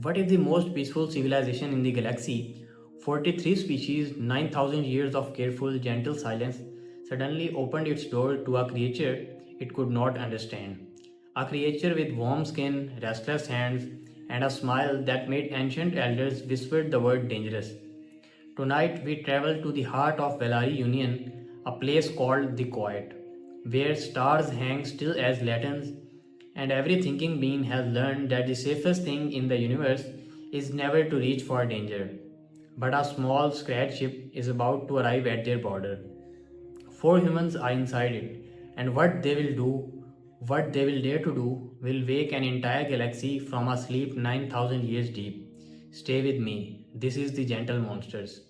What if the most peaceful civilization in the galaxy, 43 species, 9,000 years of careful, gentle silence, suddenly opened its door to a creature it could not understand? A creature with warm skin, restless hands, and a smile that made ancient elders whisper the word dangerous. Tonight we travel to the heart of Velari Union, a place called the Quiet, where stars hang still as lanterns, and every thinking being has learned that the safest thing in the universe is never to reach for danger. But a small scratch ship is about to arrive at their border. Four humans are inside it, and what they will dare to do, will wake an entire galaxy from a sleep 9,000 years deep. Stay with me. This is the Gentle Monsters.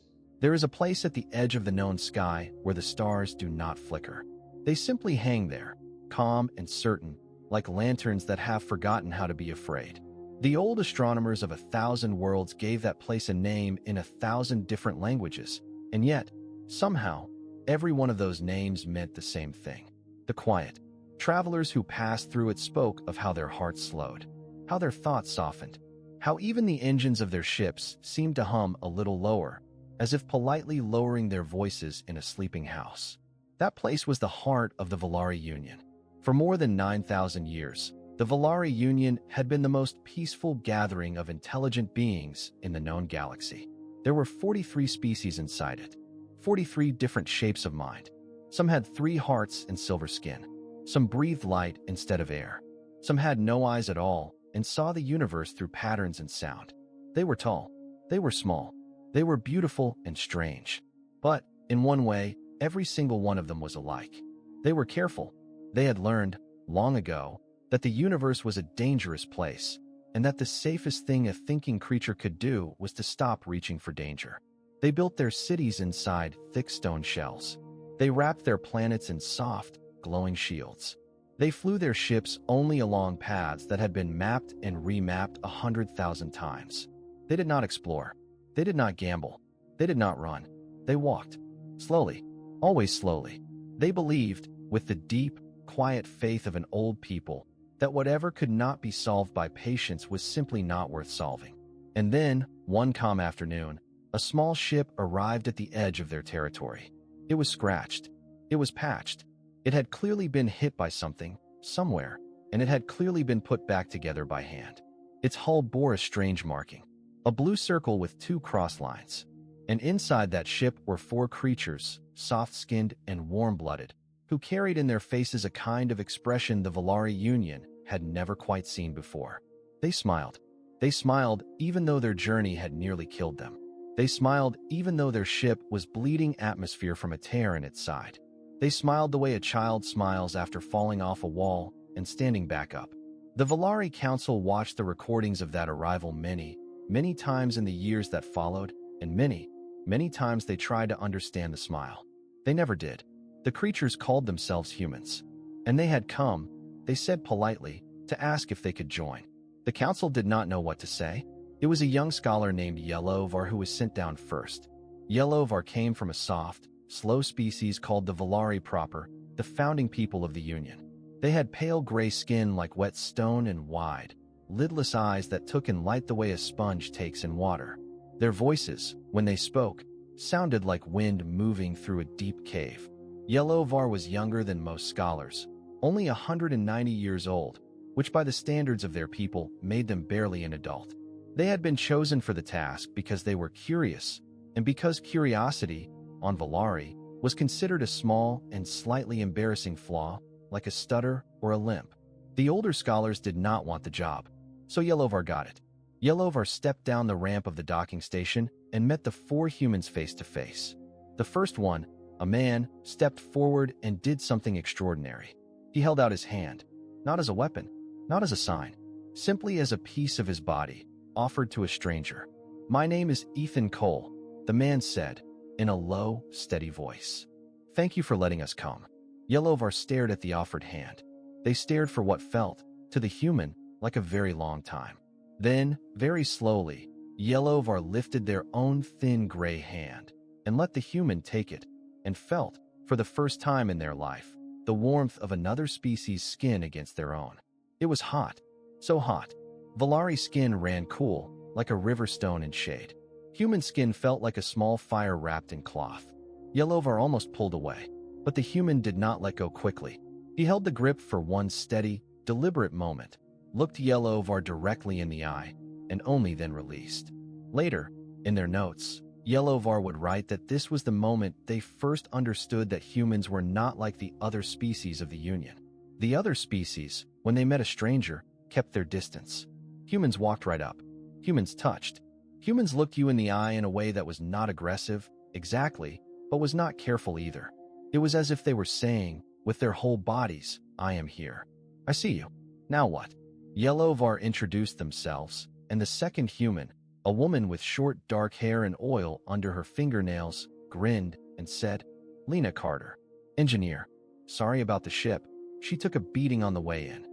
There is a place at the edge of the known sky where the stars do not flicker. They simply hang there, calm and certain, like lanterns that have forgotten how to be afraid. The old astronomers of 1,000 worlds gave that place a name in 1,000 different languages, and yet, somehow, every one of those names meant the same thing. The quiet. Travelers who passed through it spoke of how their hearts slowed, how their thoughts softened, how even the engines of their ships seemed to hum a little lower, as if politely lowering their voices in a sleeping house. That place was the heart of the Velari Union. For more than 9,000 years, the Velari Union had been the most peaceful gathering of intelligent beings in the known galaxy. There were 43 species inside it, 43 different shapes of mind. Some had 3 hearts and silver skin. Some breathed light instead of air. Some had no eyes at all and saw the universe through patterns and sound. They were tall. They were small. They were beautiful and strange. But, in one way, every single one of them was alike. They were careful. They had learned, long ago, that the universe was a dangerous place, and that the safest thing a thinking creature could do was to stop reaching for danger. They built their cities inside thick stone shells. They wrapped their planets in soft, glowing shields. They flew their ships only along paths that had been mapped and remapped 100,000 times. They did not explore. They did not gamble. They did not run. They walked. Slowly. Always slowly. They believed, with the deep, quiet faith of an old people, that whatever could not be solved by patience was simply not worth solving. And then, one calm afternoon, a small ship arrived at the edge of their territory. It was scratched. It was patched. It had clearly been hit by something, somewhere, and it had clearly been put back together by hand. Its hull bore a strange marking, a blue circle with 2 cross lines. And inside that ship were 4 creatures, soft-skinned and warm-blooded, who carried in their faces a kind of expression the Velari Union had never quite seen before. They smiled. They smiled even though their journey had nearly killed them. They smiled even though their ship was bleeding atmosphere from a tear in its side. They smiled the way a child smiles after falling off a wall and standing back up. The Velari Council watched the recordings of that arrival many, many times in the years that followed, and many, many times they tried to understand the smile. They never did. The creatures called themselves humans. And they had come, they said politely, to ask if they could join. The council did not know what to say. It was a young scholar named Yellowvar who was sent down first. Yellowvar came from a soft, slow species called the Velari proper, the founding people of the Union. They had pale gray skin like wet stone and wide, lidless eyes that took in light the way a sponge takes in water. Their voices, when they spoke, sounded like wind moving through a deep cave. Yellowvar was younger than most scholars, only 190 years old, which by the standards of their people made them barely an adult. They had been chosen for the task because they were curious, and because curiosity, on Velari, was considered a small and slightly embarrassing flaw, like a stutter or a limp. The older scholars did not want the job, so Yellowvar got it. Yellowvar stepped down the ramp of the docking station and met the 4 humans face to face. The first one, a man, stepped forward and did something extraordinary. He held out his hand, not as a weapon, not as a sign, simply as a piece of his body, offered to a stranger. "My name is Ethan Cole," the man said, in a low, steady voice. "Thank you for letting us come." Yellowvar stared at the offered hand. They stared for what felt, to the human, like a very long time. Then, very slowly, Yellowvar lifted their own thin gray hand and let the human take it, and felt, for the first time in their life, the warmth of another species' skin against their own. It was hot, so hot. Velari skin ran cool, like a river stone in shade. Human skin felt like a small fire wrapped in cloth. Yelovar almost pulled away, but the human did not let go quickly. He held the grip for one steady, deliberate moment, looked Yelovar directly in the eye, and only then released. Later, in their notes, Yelovar would write that this was the moment they first understood that humans were not like the other species of the Union. The other species, when they met a stranger, kept their distance. Humans walked right up. Humans touched. Humans looked you in the eye in a way that was not aggressive, exactly, but was not careful either. It was as if they were saying, with their whole bodies, I am here. I see you. Now what? Yelovar introduced themselves, and the second human, a woman with short dark hair and oil under her fingernails, grinned and said, Lena Carter, engineer. Sorry about the ship. She took a beating on the way in.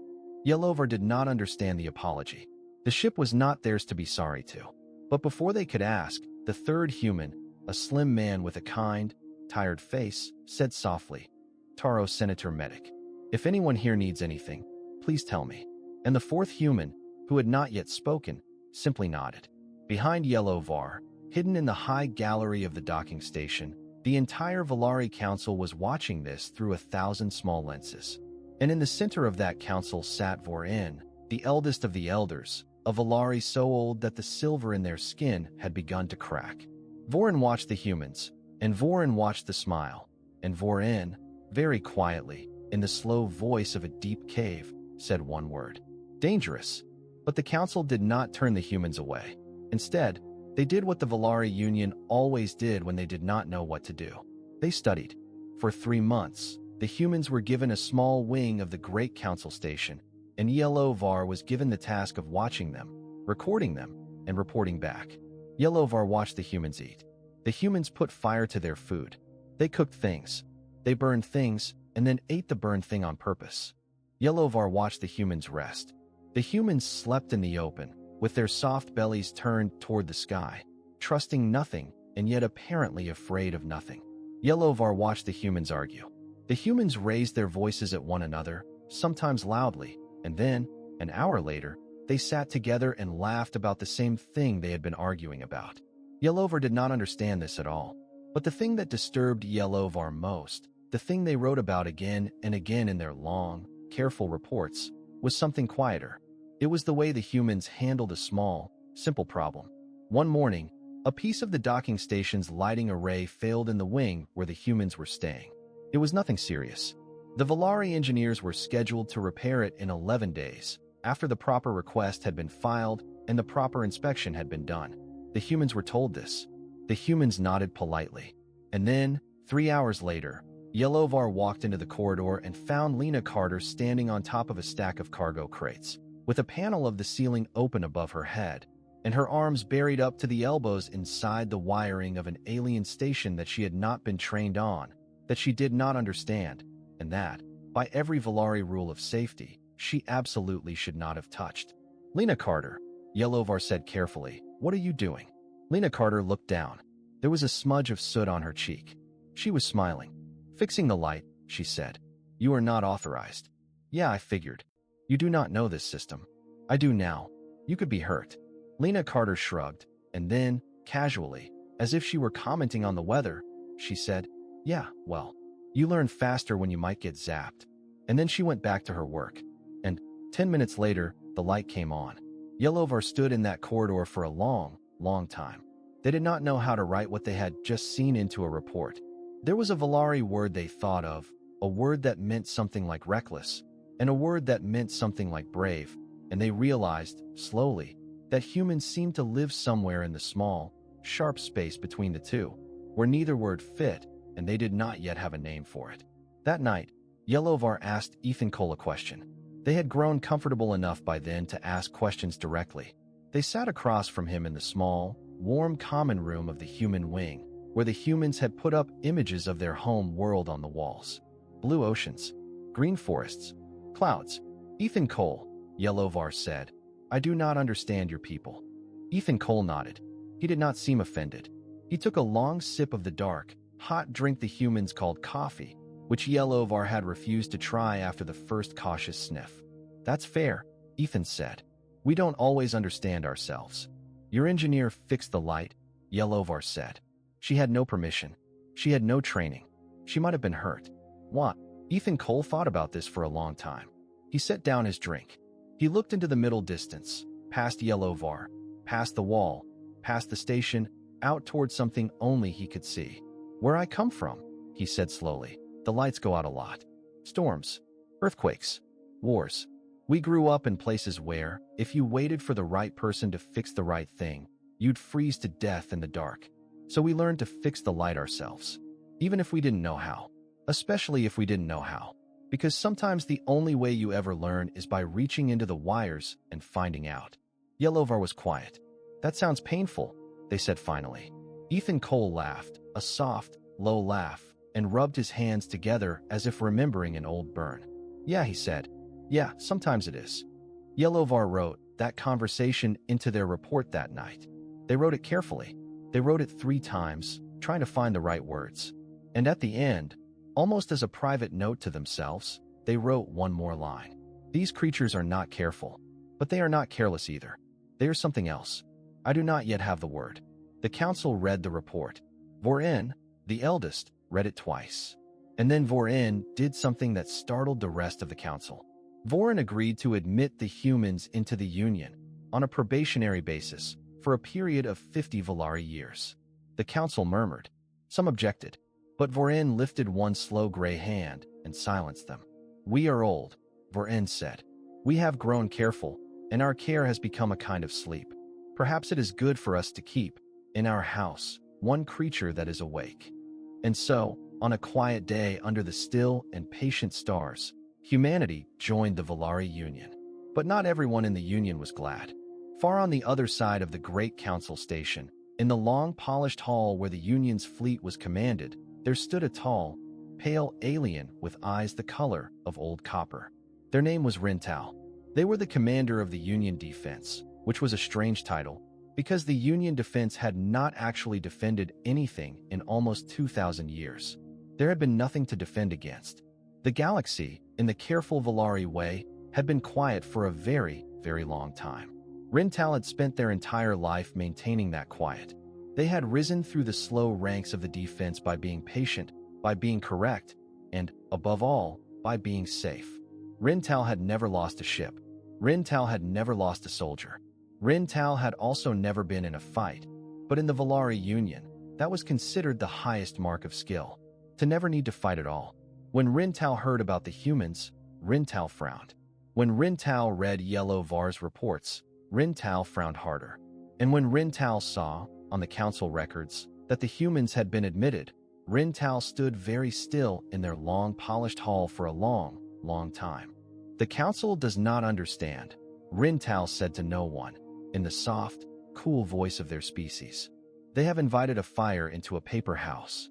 Yelovar did not understand the apology. The ship was not theirs to be sorry to. But before they could ask, the third human, a slim man with a kind, tired face, said softly, Taro Senator Medic. If anyone here needs anything, please tell me. And the fourth human, who had not yet spoken, simply nodded. Behind Yelovar, hidden in the high gallery of the docking station, the entire Velari Council was watching this through 1,000 small lenses. And in the center of that council sat Vorin, the eldest of the elders, a Velari so old that the silver in their skin had begun to crack. Vorin watched the humans, and Vorin watched the smile, and Vorin, very quietly, in the slow voice of a deep cave, said one word. Dangerous. But the council did not turn the humans away. Instead, they did what the Velari Union always did when they did not know what to do. They studied. For 3 months, the humans were given a small wing of the Great Council Station, and Yelovar was given the task of watching them, recording them, and reporting back. Yelovar watched the humans eat. The humans put fire to their food. They cooked things. They burned things, and then ate the burned thing on purpose. Yelovar watched the humans rest. The humans slept in the open, with their soft bellies turned toward the sky, trusting nothing and yet apparently afraid of nothing. Yelovar watched the humans argue. The humans raised their voices at one another, sometimes loudly, and then, an hour later, they sat together and laughed about the same thing they had been arguing about. Yelovar did not understand this at all, but the thing that disturbed Yelovar most, the thing they wrote about again and again in their long, careful reports, was something quieter. It was the way the humans handled a small, simple problem. One morning, a piece of the docking station's lighting array failed in the wing where the humans were staying. It was nothing serious. The Velari engineers were scheduled to repair it in 11 days, after the proper request had been filed and the proper inspection had been done. The humans were told this. The humans nodded politely. And then, 3 hours later, Yelovar walked into the corridor and found Lena Carter standing on top of a stack of cargo crates, with a panel of the ceiling open above her head, and her arms buried up to the elbows inside the wiring of an alien station that she had not been trained on, that she did not understand, and that, by every Velari rule of safety, she absolutely should not have touched. Lena Carter, Yelovar said carefully, what are you doing? Lena Carter looked down. There was a smudge of soot on her cheek. She was smiling. Fixing the light, she said. You are not authorized. Yeah, I figured. You do not know this system. I do now. You could be hurt. Lena Carter shrugged, and then, casually, as if she were commenting on the weather, she said, yeah, well, you learn faster when you might get zapped. And then she went back to her work. And 10 minutes later, the light came on. Yelovar stood in that corridor for a long, long time. They did not know how to write what they had just seen into a report. There was a Velari word they thought of, a word that meant something like reckless, and a word that meant something like brave, and they realized, slowly, that humans seemed to live somewhere in the small, sharp space between the two, where neither word fit, and they did not yet have a name for it. That night, Yelovar asked Ethan Cole a question. They had grown comfortable enough by then to ask questions directly. They sat across from him in the small, warm common room of the human wing, where the humans had put up images of their home world on the walls. Blue oceans, green forests, clouds. Ethan Cole, Yelovar said, I do not understand your people. Ethan Cole nodded. He did not seem offended. He took a long sip of the dark, hot drink the humans called coffee, which Yelovar had refused to try after the first cautious sniff. That's fair, Ethan said. We don't always understand ourselves. Your engineer fixed the light, Yelovar said. She had no permission. She had no training. She might have been hurt. What? Ethan Cole thought about this for a long time. He set down his drink. He looked into the middle distance, past Yelovar, past the wall, past the station, out towards something only he could see. Where I come from, he said slowly, the lights go out a lot. Storms, earthquakes, wars. We grew up in places where, if you waited for the right person to fix the right thing, you'd freeze to death in the dark. So we learned to fix the light ourselves, even if we didn't know how. Especially if we didn't know how. Because sometimes the only way you ever learn is by reaching into the wires and finding out. Yelovar was quiet. That sounds painful, they said finally. Ethan Cole laughed, a soft, low laugh, and rubbed his hands together as if remembering an old burn. Yeah, he said. Yeah, sometimes it is. Yelovar wrote that conversation into their report that night. They wrote it carefully. They wrote it 3 times, trying to find the right words. And at the end, almost as a private note to themselves, they wrote one more line. These creatures are not careful, but they are not careless either. They are something else. I do not yet have the word. The council read the report. Vorin, the eldest, read it twice. And then Vorin did something that startled the rest of the council. Vorin agreed to admit the humans into the Union on a probationary basis for a period of 50 Velari years. The council murmured. Some objected, but Vorin lifted one slow gray hand and silenced them. We are old, Vorin said. We have grown careful, and our care has become a kind of sleep. Perhaps it is good for us to keep, in our house, one creature that is awake. And so, on a quiet day under the still and patient stars, humanity joined the Velari Union. But not everyone in the Union was glad. Far on the other side of the great council station, in the long polished hall where the Union's fleet was commanded, there stood a tall, pale alien with eyes the color of old copper. Their name was Rintal. They were the commander of the Union defense, which was a strange title, because the Union defense had not actually defended anything in almost 2,000 years. There had been nothing to defend against. The galaxy, in the careful Velari way, had been quiet for a very, very long time. Rintal had spent their entire life maintaining that quiet. They had risen through the slow ranks of the defense by being patient, by being correct, and, above all, by being safe. Rintal had never lost a ship. Rintal had never lost a soldier. Rintal had also never been in a fight, but in the Velari Union, that was considered the highest mark of skill, to never need to fight at all. When Rintal heard about the humans, Rintal frowned. When Rintal read Yelovar's reports, Rintal frowned harder. And when Rintal saw, on the council records, that the humans had been admitted, Rintal stood very still in their long polished hall for a long, long time. The council does not understand, Rintal said to no one, in the soft, cool voice of their species. They have invited a fire into a paper house.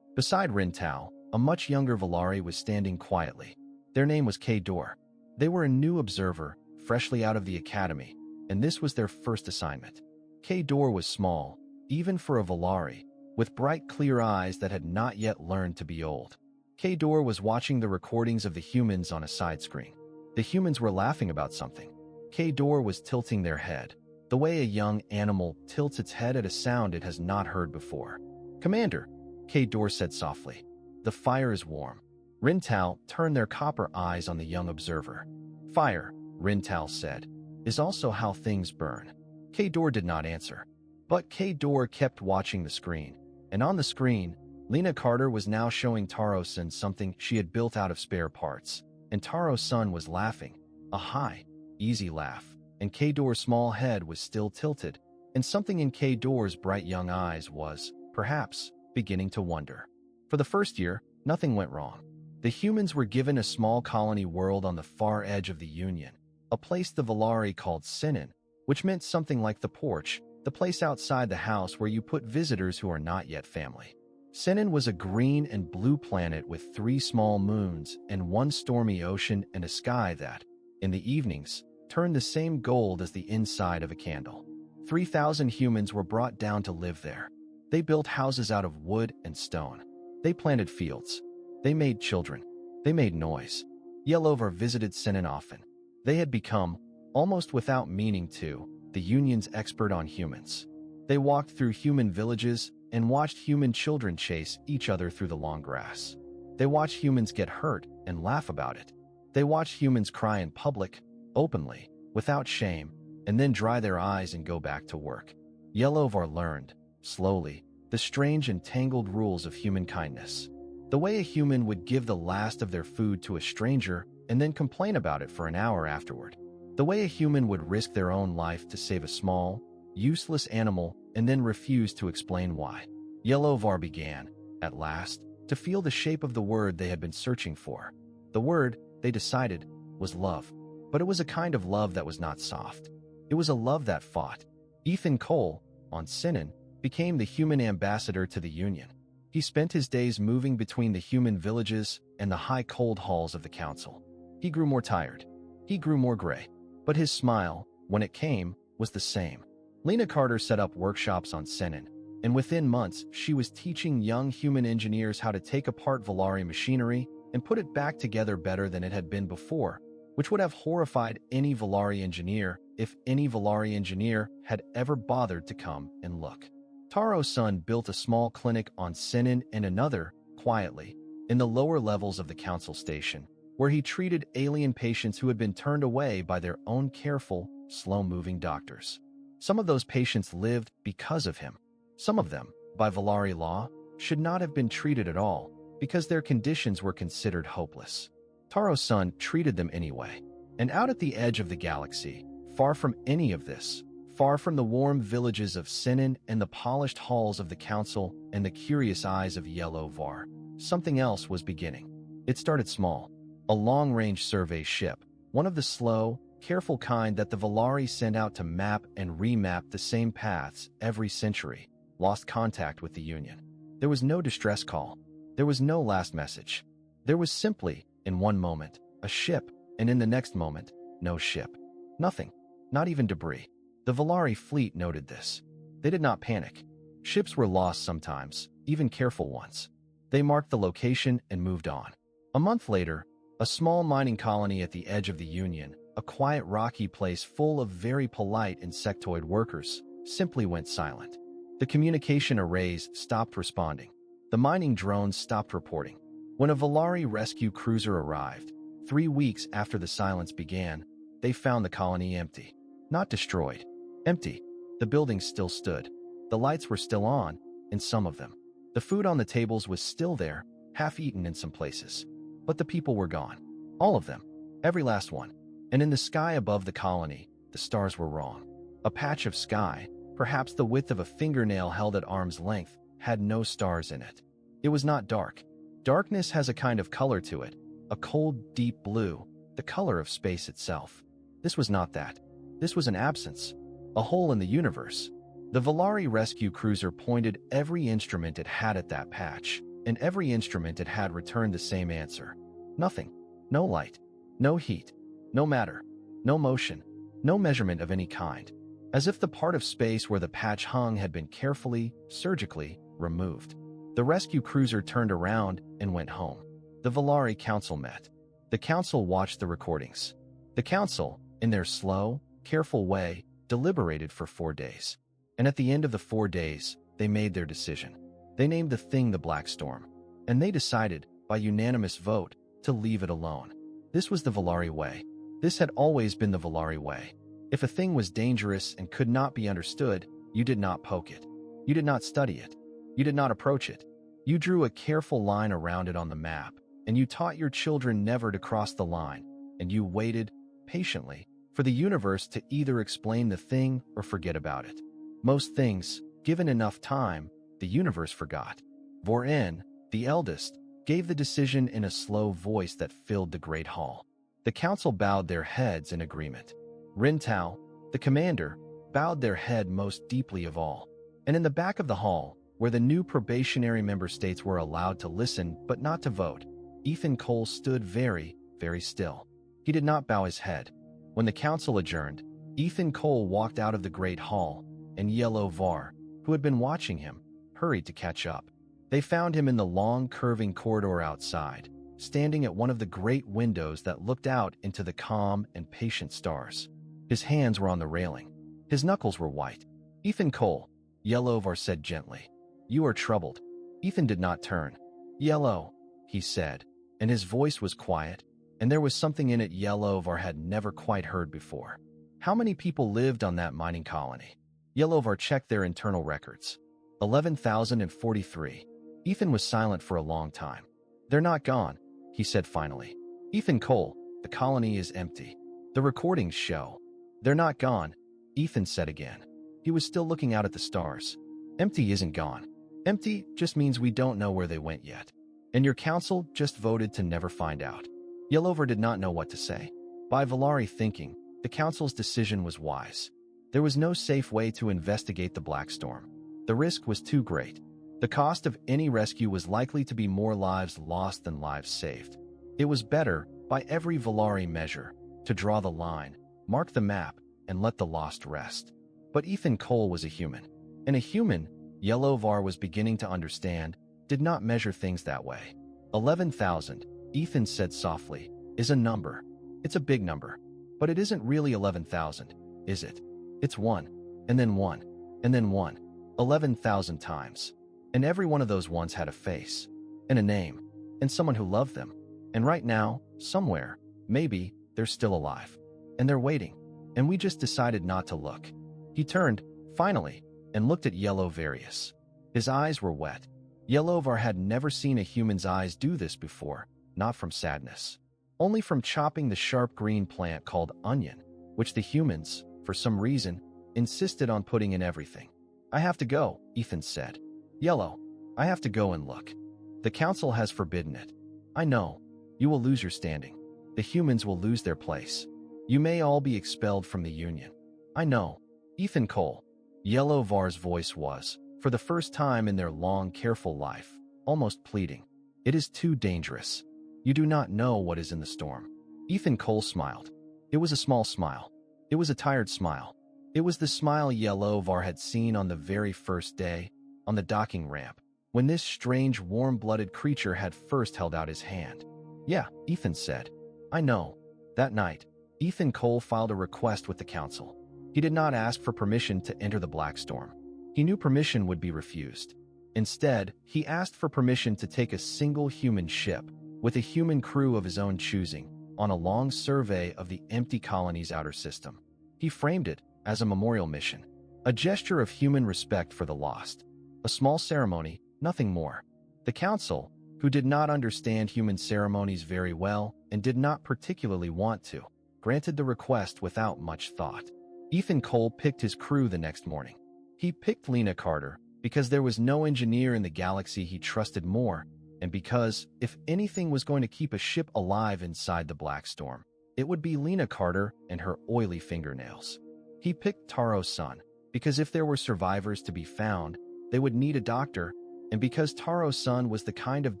Beside Rintal, a much younger Velari was standing quietly. Their name was Kador. They were a new observer, freshly out of the academy, and this was their first assignment. Kador was small, even for a Velari, with bright clear eyes that had not yet learned to be old. Kador was watching the recordings of the humans on a side screen. The humans were laughing about something. Kador was tilting their head, the way a young animal tilts its head at a sound it has not heard before. Commander, Kador said softly, the fire is warm. Rintal turned their copper eyes on the young observer. Fire, Rintal said, is also how things burn. Kador did not answer. But Kador kept watching the screen, and on the screen, Lena Carter was now showing Taro-san something she had built out of spare parts, and Taro-san was laughing, a high, easy laugh, and Kador's small head was still tilted, and something in Kador's bright young eyes was, perhaps, beginning to wonder. For the first year, nothing went wrong. The humans were given a small colony world on the far edge of the Union, a place the Velari called Sinin, which meant something like the porch, the place outside the house where you put visitors who are not yet family. Sinin was a green and blue planet with 3 small moons and 1 stormy ocean and a sky that, in the evenings, turned the same gold as the inside of a candle. 3,000 humans were brought down to live there. They built houses out of wood and stone. They planted fields. They made children. They made noise. Yelovar visited Sinin often. They had become, almost without meaning to, the Union's expert on humans. They walked through human villages and watched human children chase each other through the long grass. They watched humans get hurt and laugh about it. They watched humans cry in public, openly, without shame, and then dry their eyes and go back to work. Yelovar learned, slowly, the strange and tangled rules of human kindness. The way a human would give the last of their food to a stranger and then complain about it for an hour afterward. The way a human would risk their own life to save a small, useless animal and then refuse to explain why. Yelovar began, at last, to feel the shape of the word they had been searching for. The word, they decided, was love. But it was a kind of love that was not soft. It was a love that fought. Ethan Cole, on Sinan, became the human ambassador to the Union. He spent his days moving between the human villages and the high cold halls of the council. He grew more tired. He grew more gray. But his smile, when it came, was the same. Lena Carter set up workshops on Sinan, and within months she was teaching young human engineers how to take apart Velari machinery and put it back together better than it had been before, which would have horrified any Velari engineer if any Velari engineer had ever bothered to come and look. Taro's son built a small clinic on Sinan and another, quietly, in the lower levels of the council station, where he treated alien patients who had been turned away by their own careful, slow-moving doctors. Some of those patients lived because of him. Some of them, by Velari law, should not have been treated at all because their conditions were considered hopeless. Taro's son treated them anyway. And out at the edge of the galaxy, far from any of this, far from the warm villages of Sinan and the polished halls of the council and the curious eyes of Yelovar, something else was beginning. It started small. A long-range survey ship, one of the slow, careful kind that the Velari sent out to map and remap the same paths every century, lost contact with the Union. There was no distress call. There was no last message. There was simply, in one moment, a ship, and in the next moment, no ship. Nothing. Not even debris. The Velari fleet noted this. They did not panic. Ships were lost sometimes, even careful ones. They marked the location and moved on. A month later, a small mining colony at the edge of the Union, a quiet rocky place full of very polite insectoid workers, simply went silent. The communication arrays stopped responding. The mining drones stopped reporting. When a Velari rescue cruiser arrived, 3 weeks after the silence began, they found the colony empty. Not destroyed. Empty. The buildings still stood. The lights were still on, in some of them. The food on the tables was still there, half-eaten in some places. But the people were gone. All of them. Every last one. And in the sky above the colony, the stars were wrong. A patch of sky, perhaps the width of a fingernail held at arm's length, had no stars in it. It was not dark. Darkness has a kind of color to it, a cold, deep blue, the color of space itself. This was not that. This was an absence, a hole in the universe. The Velari rescue cruiser pointed every instrument it had at that patch, and every instrument it had returned the same answer. Nothing. No light. No heat. No matter. No motion. No measurement of any kind. As if the part of space where the patch hung had been carefully, surgically, removed. The rescue cruiser turned around and went home. The Velari Council met. The Council watched the recordings. The Council, in their slow, careful way, deliberated for 4 days. And at the end of the 4 days, they made their decision. They named the thing the Black Storm. And they decided, by unanimous vote, to leave it alone. This was the Velari way. This had always been the Velari way. If a thing was dangerous and could not be understood, you did not poke it. You did not study it. You did not approach it. You drew a careful line around it on the map, and you taught your children never to cross the line, and you waited, patiently, for the universe to either explain the thing or forget about it. Most things, given enough time, the universe forgot. Vorin, the eldest, gave the decision in a slow voice that filled the great hall. The council bowed their heads in agreement. Rintao, the commander, bowed their head most deeply of all. And in the back of the hall, where the new probationary member states were allowed to listen but not to vote, Ethan Cole stood very, very still. He did not bow his head. When the council adjourned, Ethan Cole walked out of the great hall, and Yelovar, who had been watching him, hurried to catch up. They found him in the long, curving corridor outside, standing at one of the great windows that looked out into the calm and patient stars. His hands were on the railing. His knuckles were white. Ethan Cole, Yellovar said gently. You are troubled. Ethan did not turn. Yellow, he said, and his voice was quiet, and there was something in it Yellovar had never quite heard before. How many people lived on that mining colony? Yellovar checked their internal records. 11,043. Ethan was silent for a long time. They're not gone, he said finally. Ethan Cole, the colony is empty. The recordings show. They're not gone, Ethan said again. He was still looking out at the stars. Empty isn't gone. Empty just means we don't know where they went yet. And your council just voted to never find out. Yellover did not know what to say. By Velari thinking, the council's decision was wise. There was no safe way to investigate the Black Storm. The risk was too great. The cost of any rescue was likely to be more lives lost than lives saved. It was better, by every Velari measure, to draw the line, mark the map, and let the lost rest. But Ethan Cole was a human. And a human, Yellovar was beginning to understand, did not measure things that way. 11,000, Ethan said softly, is a number. It's a big number. But it isn't really 11,000, is it? It's 1, and then 1, and then 1, 11,000 times. And every one of those ones had a face, and a name, and someone who loved them. And right now, somewhere, maybe, they're still alive. And they're waiting. And we just decided not to look. He turned, finally, and looked at Yellow-Various. His eyes were wet. Yellovar had never seen a human's eyes do this before, not from sadness. Only from chopping the sharp green plant called onion, which the humans, for some reason, insisted on putting in everything. I have to go, Ethan said. Yellow, I have to go and look. The council has forbidden it. I know. You will lose your standing. The humans will lose their place. You may all be expelled from the Union. I know. Ethan Cole. Yellowvar's voice was, for the first time in their long, careful life, almost pleading. It is too dangerous. You do not know what is in the storm. Ethan Cole smiled. It was a small smile. It was a tired smile. It was the smile Yellowvar had seen on the very first day, on the docking ramp, when this strange, warm-blooded creature had first held out his hand. Yeah, Ethan said. I know. That night, Ethan Cole filed a request with the council. He did not ask for permission to enter the Black Storm. He knew permission would be refused. Instead, he asked for permission to take a single human ship, with a human crew of his own choosing, on a long survey of the empty colony's outer system. He framed it as a memorial mission, a gesture of human respect for the lost. A small ceremony, nothing more. The council, who did not understand human ceremonies very well and did not particularly want to, granted the request without much thought. Ethan Cole picked his crew the next morning. He picked Lena Carter because there was no engineer in the galaxy he trusted more, and because, if anything was going to keep a ship alive inside the Black Storm, it would be Lena Carter and her oily fingernails. He picked Taro's son because if there were survivors to be found, they would need a doctor, and because Taro's son was the kind of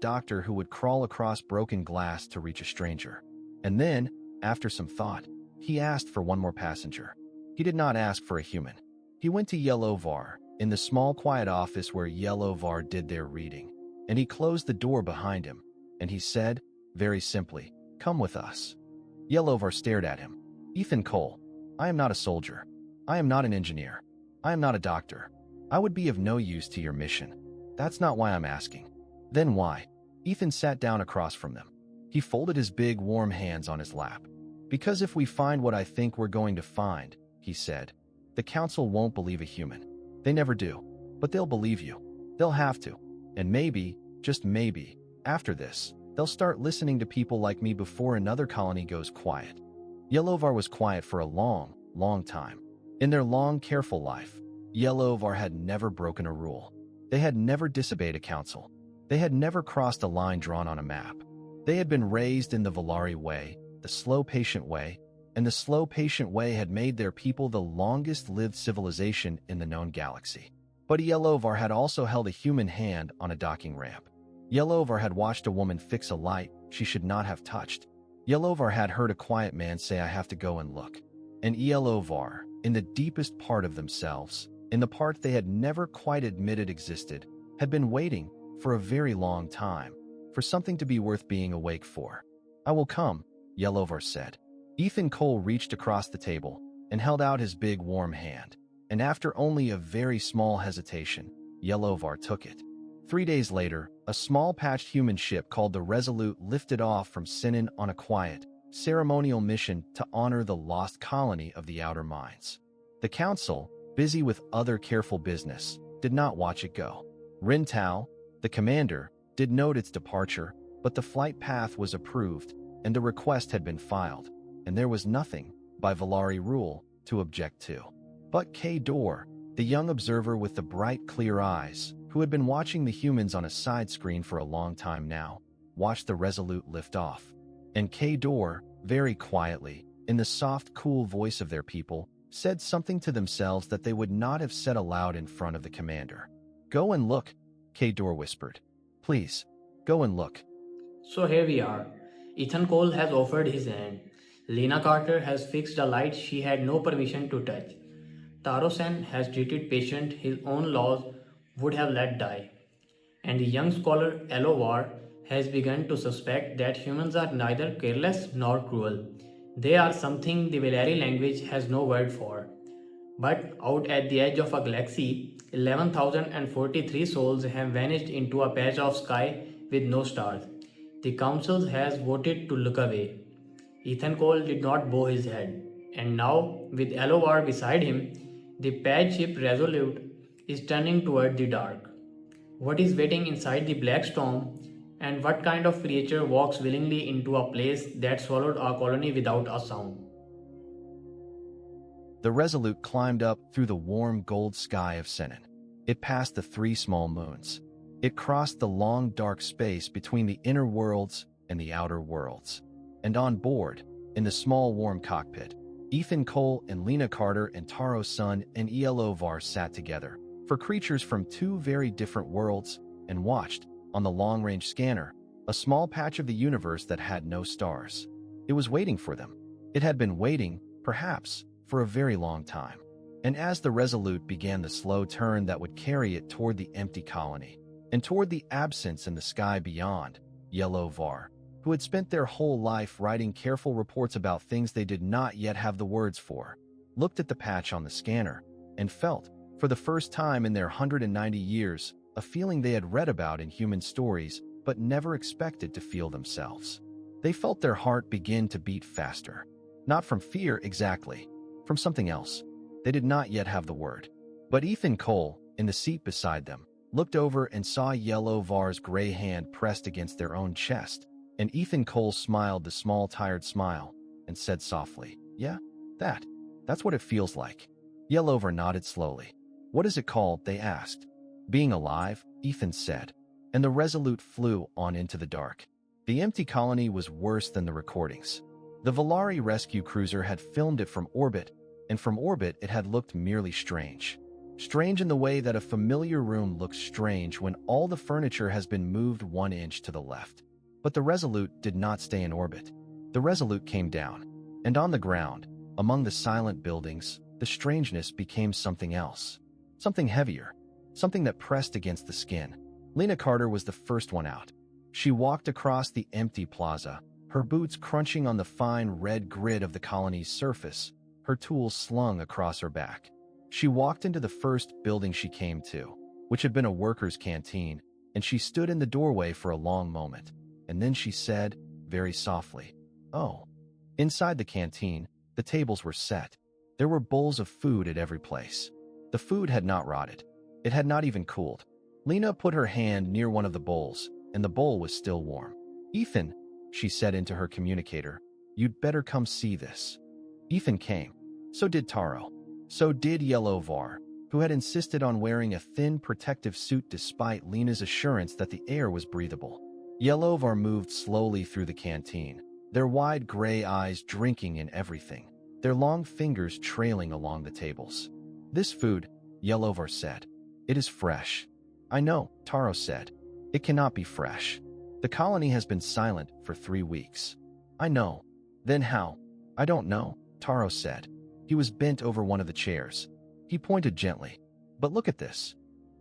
doctor who would crawl across broken glass to reach a stranger. And then, after some thought, he asked for one more passenger. He did not ask for a human. He went to Yellowvar, in the small quiet office where Yellowvar did their reading, and he closed the door behind him, and he said, very simply, come with us. Yellowvar stared at him. Ethan Cole, I am not a soldier. I am not an engineer. I am not a doctor. I would be of no use to your mission. That's not why I'm asking. Then why? Ethan sat down across from them. He folded his big, warm hands on his lap. Because if we find what I think we're going to find, he said, the council won't believe a human. They never do. But they'll believe you. They'll have to. And maybe, just maybe, after this, they'll start listening to people like me before another colony goes quiet. Yellowvar was quiet for a long, long time. In their long, careful life, Yellowvar had never broken a rule. They had never disobeyed a council. They had never crossed a line drawn on a map. They had been raised in the Velari way, the slow, patient way, and the slow, patient way had made their people the longest-lived civilization in the known galaxy. But Yellowvar had also held a human hand on a docking ramp. Yellowvar had watched a woman fix a light she should not have touched. Yellowvar had heard a quiet man say, I have to go and look. And Yellowvar, in the deepest part of themselves, in the part they had never quite admitted existed, had been waiting for a very long time, for something to be worth being awake for. I will come, Yellowvar said. Ethan Cole reached across the table and held out his big warm hand. and after only a very small hesitation, Yelovar took it. 3 days later, a small patched human ship called the Resolute lifted off from Sinan on a quiet, ceremonial mission to honor the lost colony of the Outer Mines. The council, busy with other careful business, did not watch it go. Rintao, the commander, did note its departure, but the flight path was approved, and the request had been filed, and there was nothing, by Velari rule, to object to. But K-Dor, the young observer with the bright, clear eyes, who had been watching the humans on a side screen for a long time now, watched the Resolute lift off. And K-Dor, very quietly, in the soft, cool voice of their people, said something to themselves that they would not have said aloud in front of the commander. "Go and look," K-Dor whispered. "Please, go and look." So here we are. Ethan Cole has offered his hand. Lena Carter has fixed a light she had no permission to touch. Tarosan has treated patient his own laws would have let die. And the young scholar Elovar has begun to suspect that humans are neither careless nor cruel. They are something the Velari language has no word for. But out at the edge of a galaxy, 11,043 souls have vanished into a patch of sky with no stars. The council has voted to look away. Ethan Cole did not bow his head, and now, with Elovar beside him, the pad ship Resolute is turning toward the dark. What is waiting inside the black storm, and what kind of creature walks willingly into a place that swallowed our colony without a sound? The Resolute climbed up through the warm gold sky of Sinan. It passed the 3 small moons. It crossed the long dark space between the inner worlds and the outer worlds. And on board, in the small warm cockpit, Ethan Cole and Lena Carter and Taro Sun and Elovar sat together, for creatures from 2 very different worlds, and watched, on the long-range scanner, a small patch of the universe that had no stars. It was waiting for them. It had been waiting, perhaps, for a very long time. And as the Resolute began the slow turn that would carry it toward the empty colony, and toward the absence in the sky beyond, Yelovar, who had spent their whole life writing careful reports about things they did not yet have the words for, looked at the patch on the scanner, and felt, for the first time in their 190 years, a feeling they had read about in human stories but never expected to feel themselves. They felt their heart begin to beat faster. Not from fear exactly, from something else. They did not yet have the word. But Ethan Cole, in the seat beside them, looked over and saw Yelovar's gray hand pressed against their own chest, and Ethan Cole smiled the small tired smile and said softly, "Yeah, that's what it feels like." Yelovar nodded slowly. "What is it called?" they asked. "Being alive," Ethan said, and the Resolute flew on into the dark. The empty colony was worse than the recordings. The Velari rescue cruiser had filmed it from orbit, and from orbit it had looked merely strange. Strange in the way that a familiar room looks strange when all the furniture has been moved 1 inch to the left. But the Resolute did not stay in orbit. The Resolute came down, and on the ground, among the silent buildings, the strangeness became something else. Something heavier, something that pressed against the skin. Lena Carter was the first one out. She walked across the empty plaza, her boots crunching on the fine red grid of the colony's surface, her tools slung across her back. She walked into the first building she came to, which had been a worker's canteen, and she stood in the doorway for a long moment, and then she said, very softly, "Oh." Inside the canteen, the tables were set. There were bowls of food at every place. The food had not rotted. It had not even cooled. Lena put her hand near one of the bowls, and the bowl was still warm. "Ethan," she said into her communicator, "you'd better come see this." Ethan came. So did Taro. So did Yelovar, who had insisted on wearing a thin protective suit despite Lena's assurance that the air was breathable. Yelovar moved slowly through the canteen, their wide gray eyes drinking in everything, their long fingers trailing along the tables. "This food," Yelovar said. "It is fresh." "I know," Taro said. "It cannot be fresh. The colony has been silent for 3 weeks." "I know." "Then how?" "I don't know," Taro said. He was bent over one of the chairs. He pointed gently. "But look at this."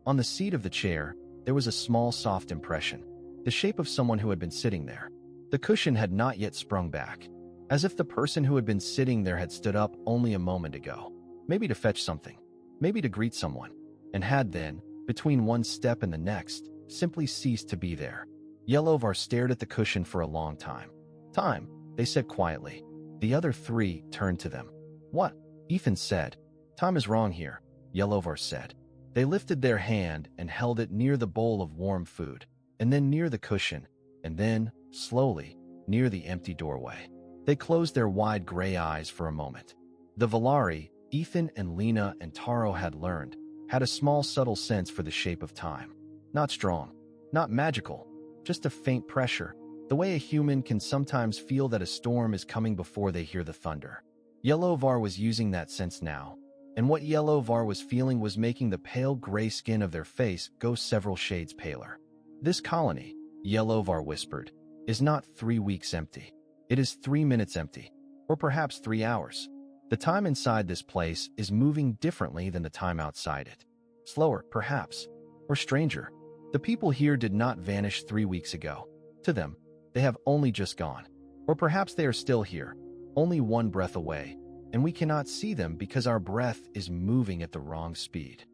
On the seat of the chair, there was a small soft impression, the shape of someone who had been sitting there. The cushion had not yet sprung back, as if the person who had been sitting there had stood up only a moment ago, maybe to fetch something. maybe to greet someone, and had then, between one step and the next, simply ceased to be there. Yellowvar stared at the cushion for a long time. Time, they said quietly. The other three turned to them. What? Ethan said. Time is wrong here, Yellowvar said. They lifted their hand and held it near the bowl of warm food, and then near the cushion, and then, slowly, near the empty doorway. They closed their wide gray eyes for a moment. The Velari, Ethan and Lena and Taro had learned, had a small subtle sense for the shape of time. Not strong, not magical, just a faint pressure, the way a human can sometimes feel that a storm is coming before they hear the thunder. Yellowvar was using that sense now, and what Yellowvar was feeling was making the pale gray skin of their face go several shades paler. This colony, Yellowvar whispered, is not 3 weeks empty. It is 3 minutes empty, or perhaps 3 hours. The time inside this place is moving differently than the time outside it. Slower, perhaps, or stranger. The people here did not vanish 3 weeks ago. To them, they have only just gone. Or perhaps they are still here, only one breath away, and we cannot see them because our breath is moving at the wrong speed.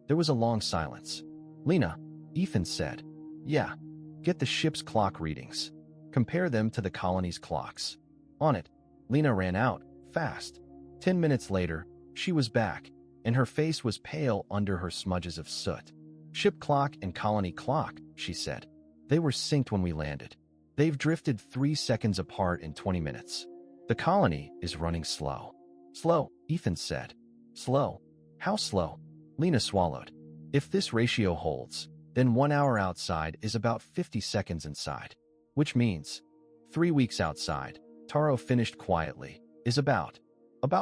There was a long silence. Lena, Ethan said, yeah, get the ship's clock readings. Compare them to the colony's clocks. On it, Lena ran out, fast. 10 minutes later, she was back, and her face was pale under her smudges of soot. Ship clock and colony clock, she said. They were synced when we landed. They've drifted 3 seconds apart in 20 minutes. The colony is running slow. Slow, Ethan said. Slow? How slow? Lena swallowed. If this ratio holds, then 1 hour outside is about 50 seconds inside. Which means 3 weeks outside, Taro finished quietly, is about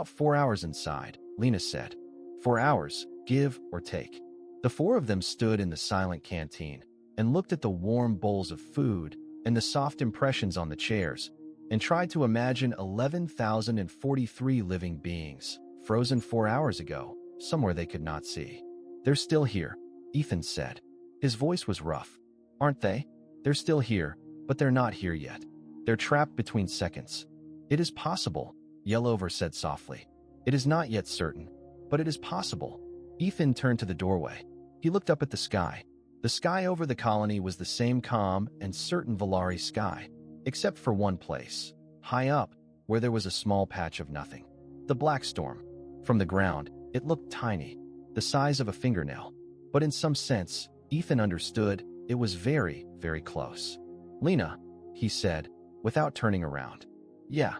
4 hours inside, Lena said. 4 hours, give or take. The four of them stood in the silent canteen and looked at the warm bowls of food and the soft impressions on the chairs and tried to imagine 11,043 living beings, frozen 4 hours ago, somewhere they could not see. They're still here, Ethan said. His voice was rough. Aren't they? They're still here, but they're not here yet. They're trapped between seconds. It is possible, Yellover said softly. It is not yet certain, but it is possible. Ethan turned to the doorway. He looked up at the sky. The sky over the colony was the same calm and certain Velari sky, except for one place, high up, where there was a small patch of nothing. The black storm. From the ground, it looked tiny, the size of a fingernail. But in some sense, Ethan understood it was very, very close. Lena, he said, without turning around. Yeah.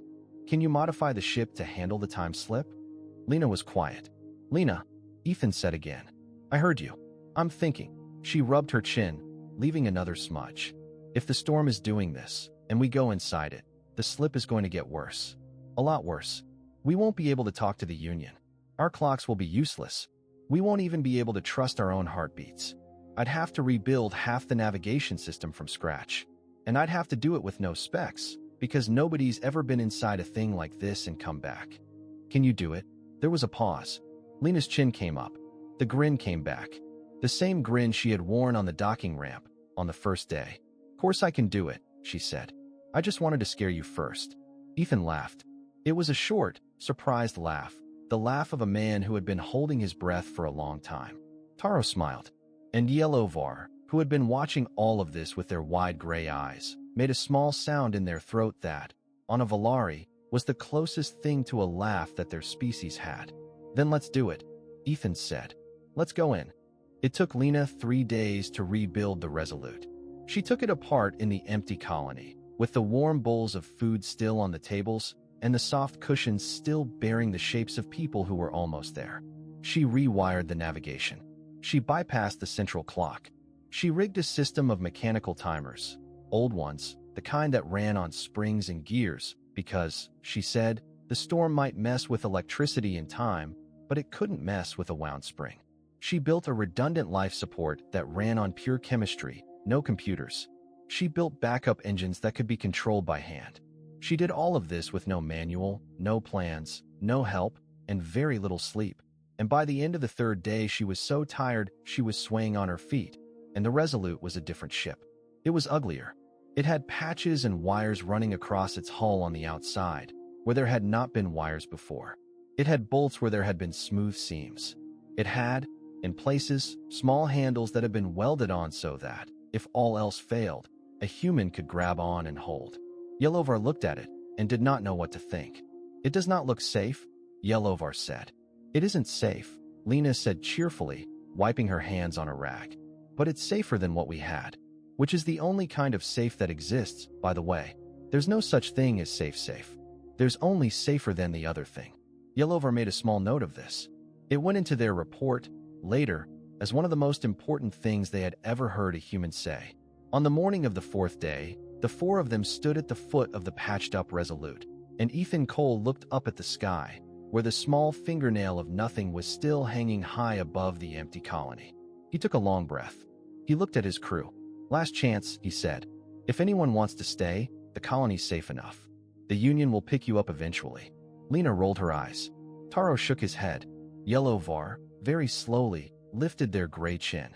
Can you modify the ship to handle the time slip? Lena was quiet. Lena, Ethan said again. I heard you. I'm thinking. She rubbed her chin, leaving another smudge. If the storm is doing this, and we go inside it, the slip is going to get worse. A lot worse. We won't be able to talk to the Union. Our clocks will be useless. We won't even be able to trust our own heartbeats. I'd have to rebuild half the navigation system from scratch. And I'd have to do it with no specs, because nobody's ever been inside a thing like this and come back. Can you do it? There was a pause. Lena's chin came up. The grin came back. The same grin she had worn on the docking ramp on the first day. Course I can do it, she said. I just wanted to scare you first. Ethan laughed. It was a short, surprised laugh, the laugh of a man who had been holding his breath for a long time. Taro smiled. And Yellowvar, who had been watching all of this with their wide gray eyes, made a small sound in their throat that, on a Velari, was the closest thing to a laugh that their species had. Then let's do it, Ethan said. Let's go in. It took Lena 3 days to rebuild the Resolute. She took it apart in the empty colony, with the warm bowls of food still on the tables and the soft cushions still bearing the shapes of people who were almost there. She rewired the navigation. She bypassed the central clock. She rigged a system of mechanical timers, old ones, the kind that ran on springs and gears, because, she said, the storm might mess with electricity and time, but it couldn't mess with a wound spring. She built a redundant life support that ran on pure chemistry, no computers. She built backup engines that could be controlled by hand. She did all of this with no manual, no plans, no help, and very little sleep. And by the end of the 3rd day, she was so tired she was swaying on her feet, and the Resolute was a different ship. It was uglier. It had patches and wires running across its hull on the outside, where there had not been wires before. It had bolts where there had been smooth seams. It had, in places, small handles that had been welded on so that, if all else failed, a human could grab on and hold. Yelovar looked at it and did not know what to think. It does not look safe, Yelovar said. It isn't safe, Lena said cheerfully, wiping her hands on a rag. But it's safer than what we had, which is the only kind of safe that exists, by the way. There's no such thing as safe. There's only safer than the other thing. Yelovar made a small note of this. It went into their report, later, as one of the most important things they had ever heard a human say. On the morning of the fourth day, the four of them stood at the foot of the patched-up Resolute, and Ethan Cole looked up at the sky, where the small fingernail of nothing was still hanging high above the empty colony. He took a long breath. He looked at his crew. Last chance, he said. If anyone wants to stay, the colony's safe enough. The Union will pick you up eventually. Lena rolled her eyes. Taro shook his head. Yelovar, very slowly, lifted their gray chin.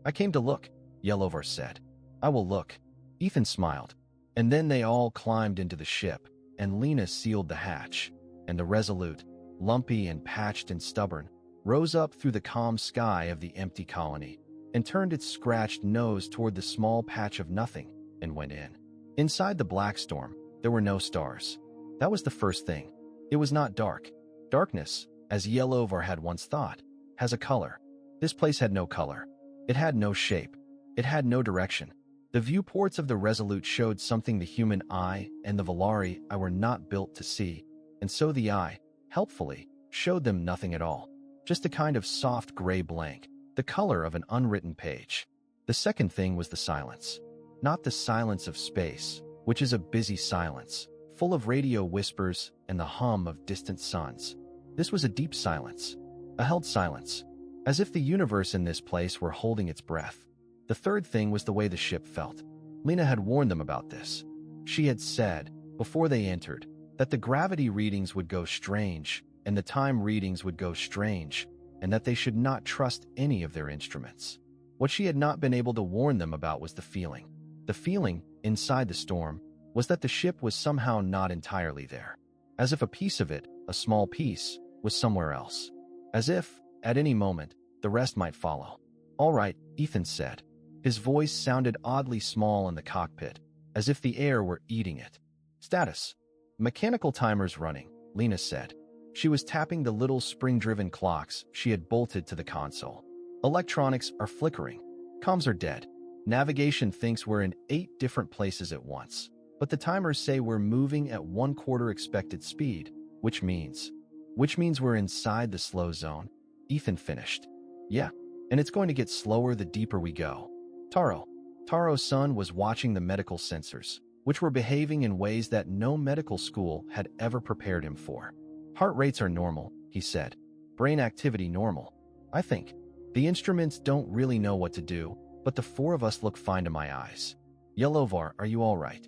I came to look, Yelovar said. I will look. Ethan smiled. And then they all climbed into the ship, and Lena sealed the hatch, and the Resolute, lumpy and patched and stubborn, rose up through the calm sky of the empty colony, and turned its scratched nose toward the small patch of nothing, and went in. Inside the black storm, there were no stars. That was the first thing. It was not dark. Darkness, as Yelovar had once thought, has a color. This place had no color. It had no shape. It had no direction. The viewports of the Resolute showed something the human eye and the Velari eye were not built to see, and so the eye, helpfully, showed them nothing at all. Just a kind of soft gray blank, the color of an unwritten page. The second thing was the silence. Not the silence of space, which is a busy silence, full of radio whispers and the hum of distant suns. This was a deep silence, a held silence, as if the universe in this place were holding its breath. The third thing was the way the ship felt. Lena had warned them about this. She had said, before they entered, that the gravity readings would go strange, and the time readings would go strange, and that they should not trust any of their instruments. What she had not been able to warn them about was the feeling. The feeling, inside the storm, was that the ship was somehow not entirely there. As if a piece of it, a small piece, was somewhere else. As if, at any moment, the rest might follow. All right, Ethan said. His voice sounded oddly small in the cockpit, as if the air were eating it. Status. Mechanical timers running, Lena said. She was tapping the little spring-driven clocks she had bolted to the console. Electronics are flickering. Comms are dead. Navigation thinks we're in 8 different places at once, but the timers say we're moving at 1/4 expected speed, which means we're inside the slow zone. Ethan finished. Yeah, and it's going to get slower the deeper we go. Taro's son was watching the medical sensors, which were behaving in ways that no medical school had ever prepared him for. Heart rates are normal, he said. Brain activity normal. I think. The instruments don't really know what to do, but the four of us look fine to my eyes. Yelovar, are you all right?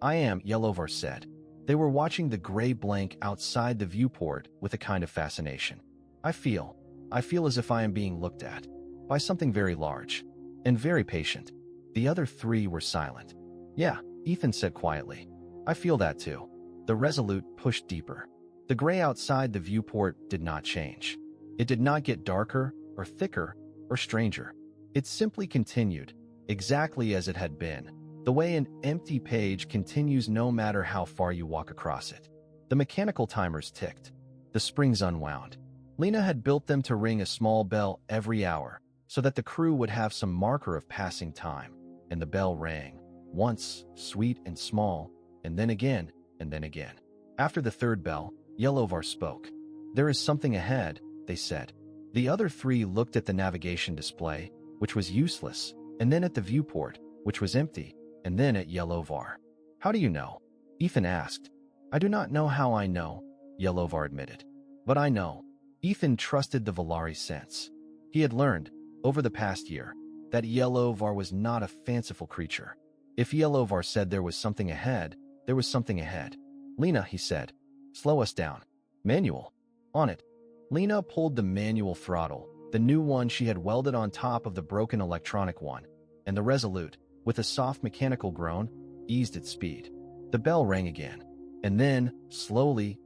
I am, Yelovar said. They were watching the gray blank outside the viewport with a kind of fascination. I feel as if I am being looked at by something very large and very patient. The other three were silent. Yeah, Ethan said quietly. I feel that too. The Resolute pushed deeper. The gray outside the viewport did not change. It did not get darker or thicker or stranger. It simply continued, exactly as it had been, the way an empty page continues no matter how far you walk across it. The mechanical timers ticked. The springs unwound. Lena had built them to ring a small bell every hour, so that the crew would have some marker of passing time, and the bell rang, once, sweet and small, and then again, and then again. After the third bell, Yelovar spoke. There is something ahead, they said. The other three looked at the navigation display, which was useless, and then at the viewport, which was empty, and then at Yelovar. How do you know? Ethan asked. I do not know how I know, Yelovar admitted. But I know. Ethan trusted the Velari sense. He had learned, over the past year, that Yelovar was not a fanciful creature. If Yelovar said there was something ahead, there was something ahead. Lena, he said, slow us down. Manual. On it. Lena pulled the manual throttle, the new one she had welded on top of the broken electronic one, and the Resolute, with a soft mechanical groan, eased its speed. The bell rang again. And then, slowly,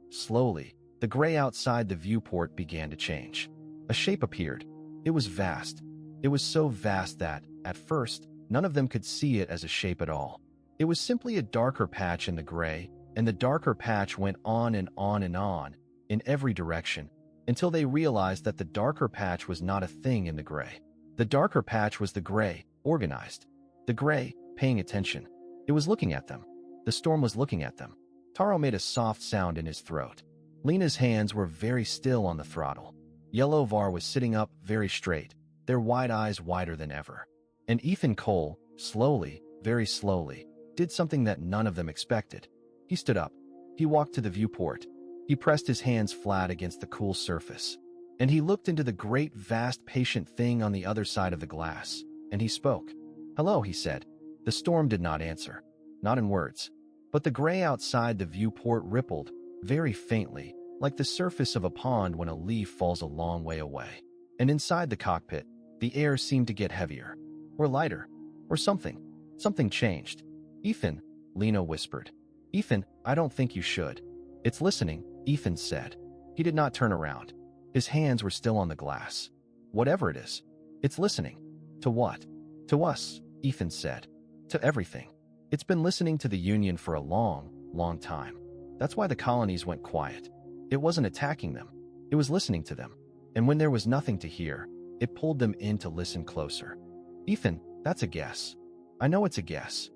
the gray outside the viewport began to change. A shape appeared. It was vast. It was so vast that, at first, none of them could see it as a shape at all. It was simply a darker patch in the gray, and the darker patch went on and on and on, in every direction, until they realized that the darker patch was not a thing in the gray. The darker patch was the gray, organized. The gray, paying attention. It was looking at them. The storm was looking at them. Taro made a soft sound in his throat. Lena's hands were very still on the throttle. Yellow Var was sitting up very straight, their wide eyes wider than ever. And Ethan Cole, slowly, very slowly, did something that none of them expected. He stood up. He walked to the viewport. He pressed his hands flat against the cool surface. And he looked into the great, vast, patient thing on the other side of the glass. And he spoke. "Hello," he said. The storm did not answer. Not in words. But the gray outside the viewport rippled, very faintly, like the surface of a pond when a leaf falls a long way away. And inside the cockpit, the air seemed to get heavier. Or lighter. Or something. Something changed. "Ethan," Lena whispered. "Ethan, I don't think you should." "It's listening," Ethan said. He did not turn around. His hands were still on the glass. "Whatever it is. It's listening." "To what?" "To us," Ethan said. "To everything. It's been listening to the Union for a long, long time. That's why the colonies went quiet. It wasn't attacking them. It was listening to them. And when there was nothing to hear, it pulled them in to listen closer." "Ethan, that's a guess." "I know it's a guess.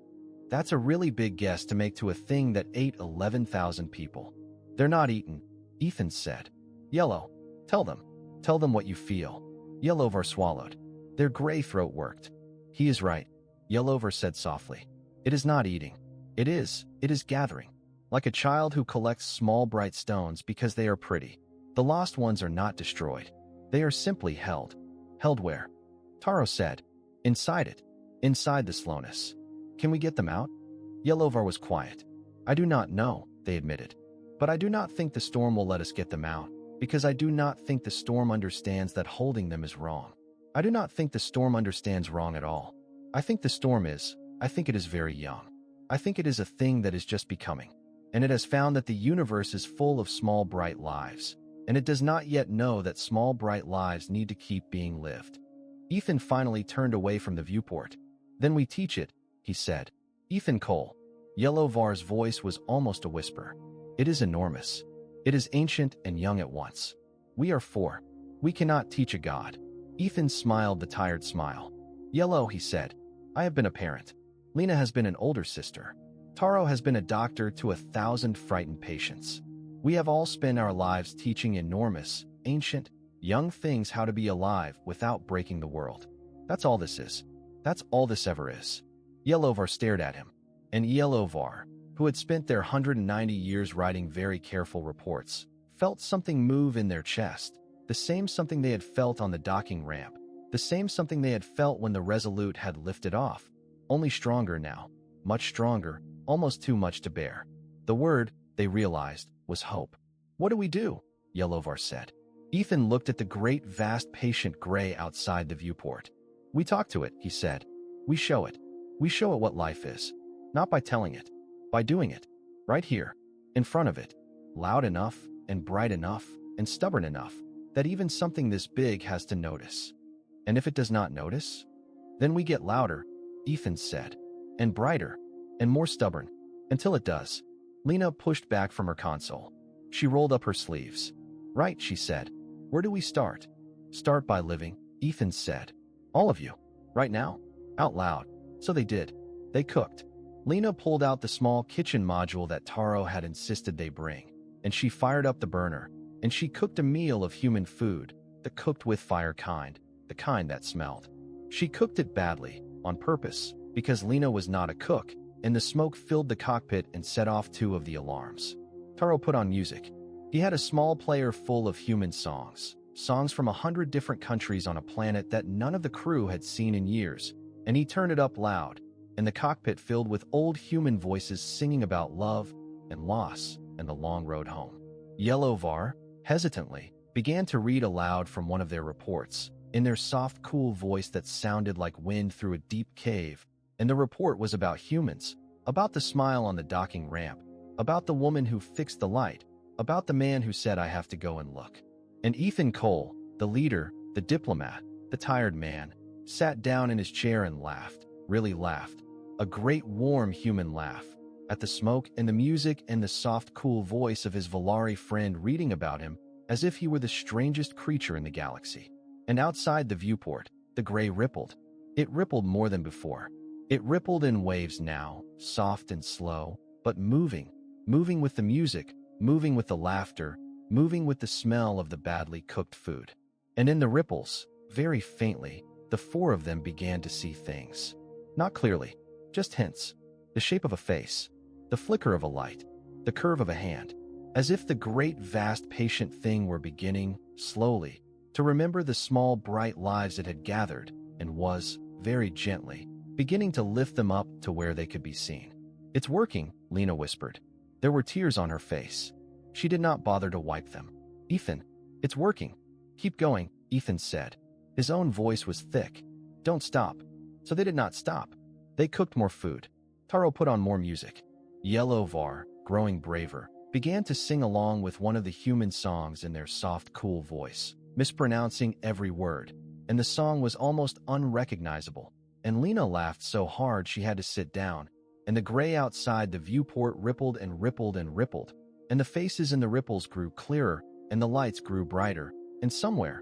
That's a really big guess to make to a thing that ate 11,000 people." "They're not eaten," Ethan said. "Yellow, tell them. Tell them what you feel." Yellowvar swallowed. Their gray throat worked. "He is right," Yellowvar said softly. "It is not eating. It is gathering. Like a child who collects small bright stones because they are pretty. The lost ones are not destroyed. They are simply held." "Held where?" Taro said. "Inside it. Inside the slowness." "Can we get them out?" Yellowvar was quiet. "I do not know," they admitted. "But I do not think the storm will let us get them out, because I do not think the storm understands that holding them is wrong. I do not think the storm understands wrong at all. I think it is very young. I think it is a thing that is just becoming. And it has found that the universe is full of small bright lives, and it does not yet know that small bright lives need to keep being lived." Ethan finally turned away from the viewport. "Then we teach it," he said. "Ethan Cole." Yellowvar's voice was almost a whisper. "It is enormous. It is ancient and young at once. We are four. We cannot teach a god." Ethan smiled the tired smile. "Yellow," he said. "I have been a parent. Lena has been an older sister. Taro has been a doctor to 1,000 frightened patients. We have all spent our lives teaching enormous, ancient, young things how to be alive without breaking the world. That's all this is. That's all this ever is." Yellowvar stared at him. And Yellowvar, who had spent their 190 years writing very careful reports, felt something move in their chest, the same something they had felt on the docking ramp, the same something they had felt when the Resolute had lifted off, only stronger now, much stronger, almost too much to bear. The word, they realized, was hope. "What do we do?" Yellowvar said. Ethan looked at the great vast patient gray outside the viewport. "We talk to it," he said. "We show it. We show it what life is. Not by telling it. By doing it. Right here. In front of it. Loud enough, and bright enough, and stubborn enough, that even something this big has to notice. And if it does not notice, then we get louder," Ethan said. "And brighter. And more stubborn. Until it does." Lena pushed back from her console. She rolled up her sleeves. "Right," she said. "Where do we start?" "Start by living," Ethan said. "All of you. Right now?" Out loud. So they did. They cooked. Lena pulled out the small kitchen module that Taro had insisted they bring, and she fired up the burner, and she cooked a meal of human food, the cooked with fire kind, the kind that smelled. She cooked it badly, on purpose, because Lena was not a cook, and the smoke filled the cockpit and set off 2 of the alarms. Taro put on music. He had a small player full of human songs, songs from 100 different countries on a planet that none of the crew had seen in years, and he turned it up loud, and the cockpit filled with old human voices singing about love and loss and the long road home. Yellowvar, hesitantly, began to read aloud from one of their reports, in their soft, cool voice that sounded like wind through a deep cave, and the report was about humans, about the smile on the docking ramp, about the woman who fixed the light, about the man who said, "I have to go and look." And Ethan Cole, The leader, the diplomat, the tired man, sat down in his chair and laughed, really laughed. A great warm human laugh. At the smoke and the music and the soft cool voice of his Velari friend reading about him as if he were the strangest creature in the galaxy. And outside the viewport, the gray rippled. It rippled more than before. It rippled in waves now, soft and slow, but moving, moving with the music, moving with the laughter, moving with the smell of the badly cooked food. And in the ripples, very faintly, the four of them began to see things. Not clearly, just hints. The shape of a face, the flicker of a light, the curve of a hand, as if the great vast patient thing were beginning, slowly, to remember the small bright lives it had gathered and was, very gently, beginning to lift them up to where they could be seen. "It's working," Lena whispered. There were tears on her face. She did not bother to wipe them. "Ethan, it's working. Keep going," Ethan said. His own voice was thick. "Don't stop." So they did not stop. They cooked more food. Taro put on more music. Yellow Var, growing braver, began to sing along with one of the human songs in their soft, cool voice, mispronouncing every word, and the song was almost unrecognizable. And Lena laughed so hard she had to sit down, and the gray outside the viewport rippled and rippled and rippled, and the faces in the ripples grew clearer, and the lights grew brighter, and somewhere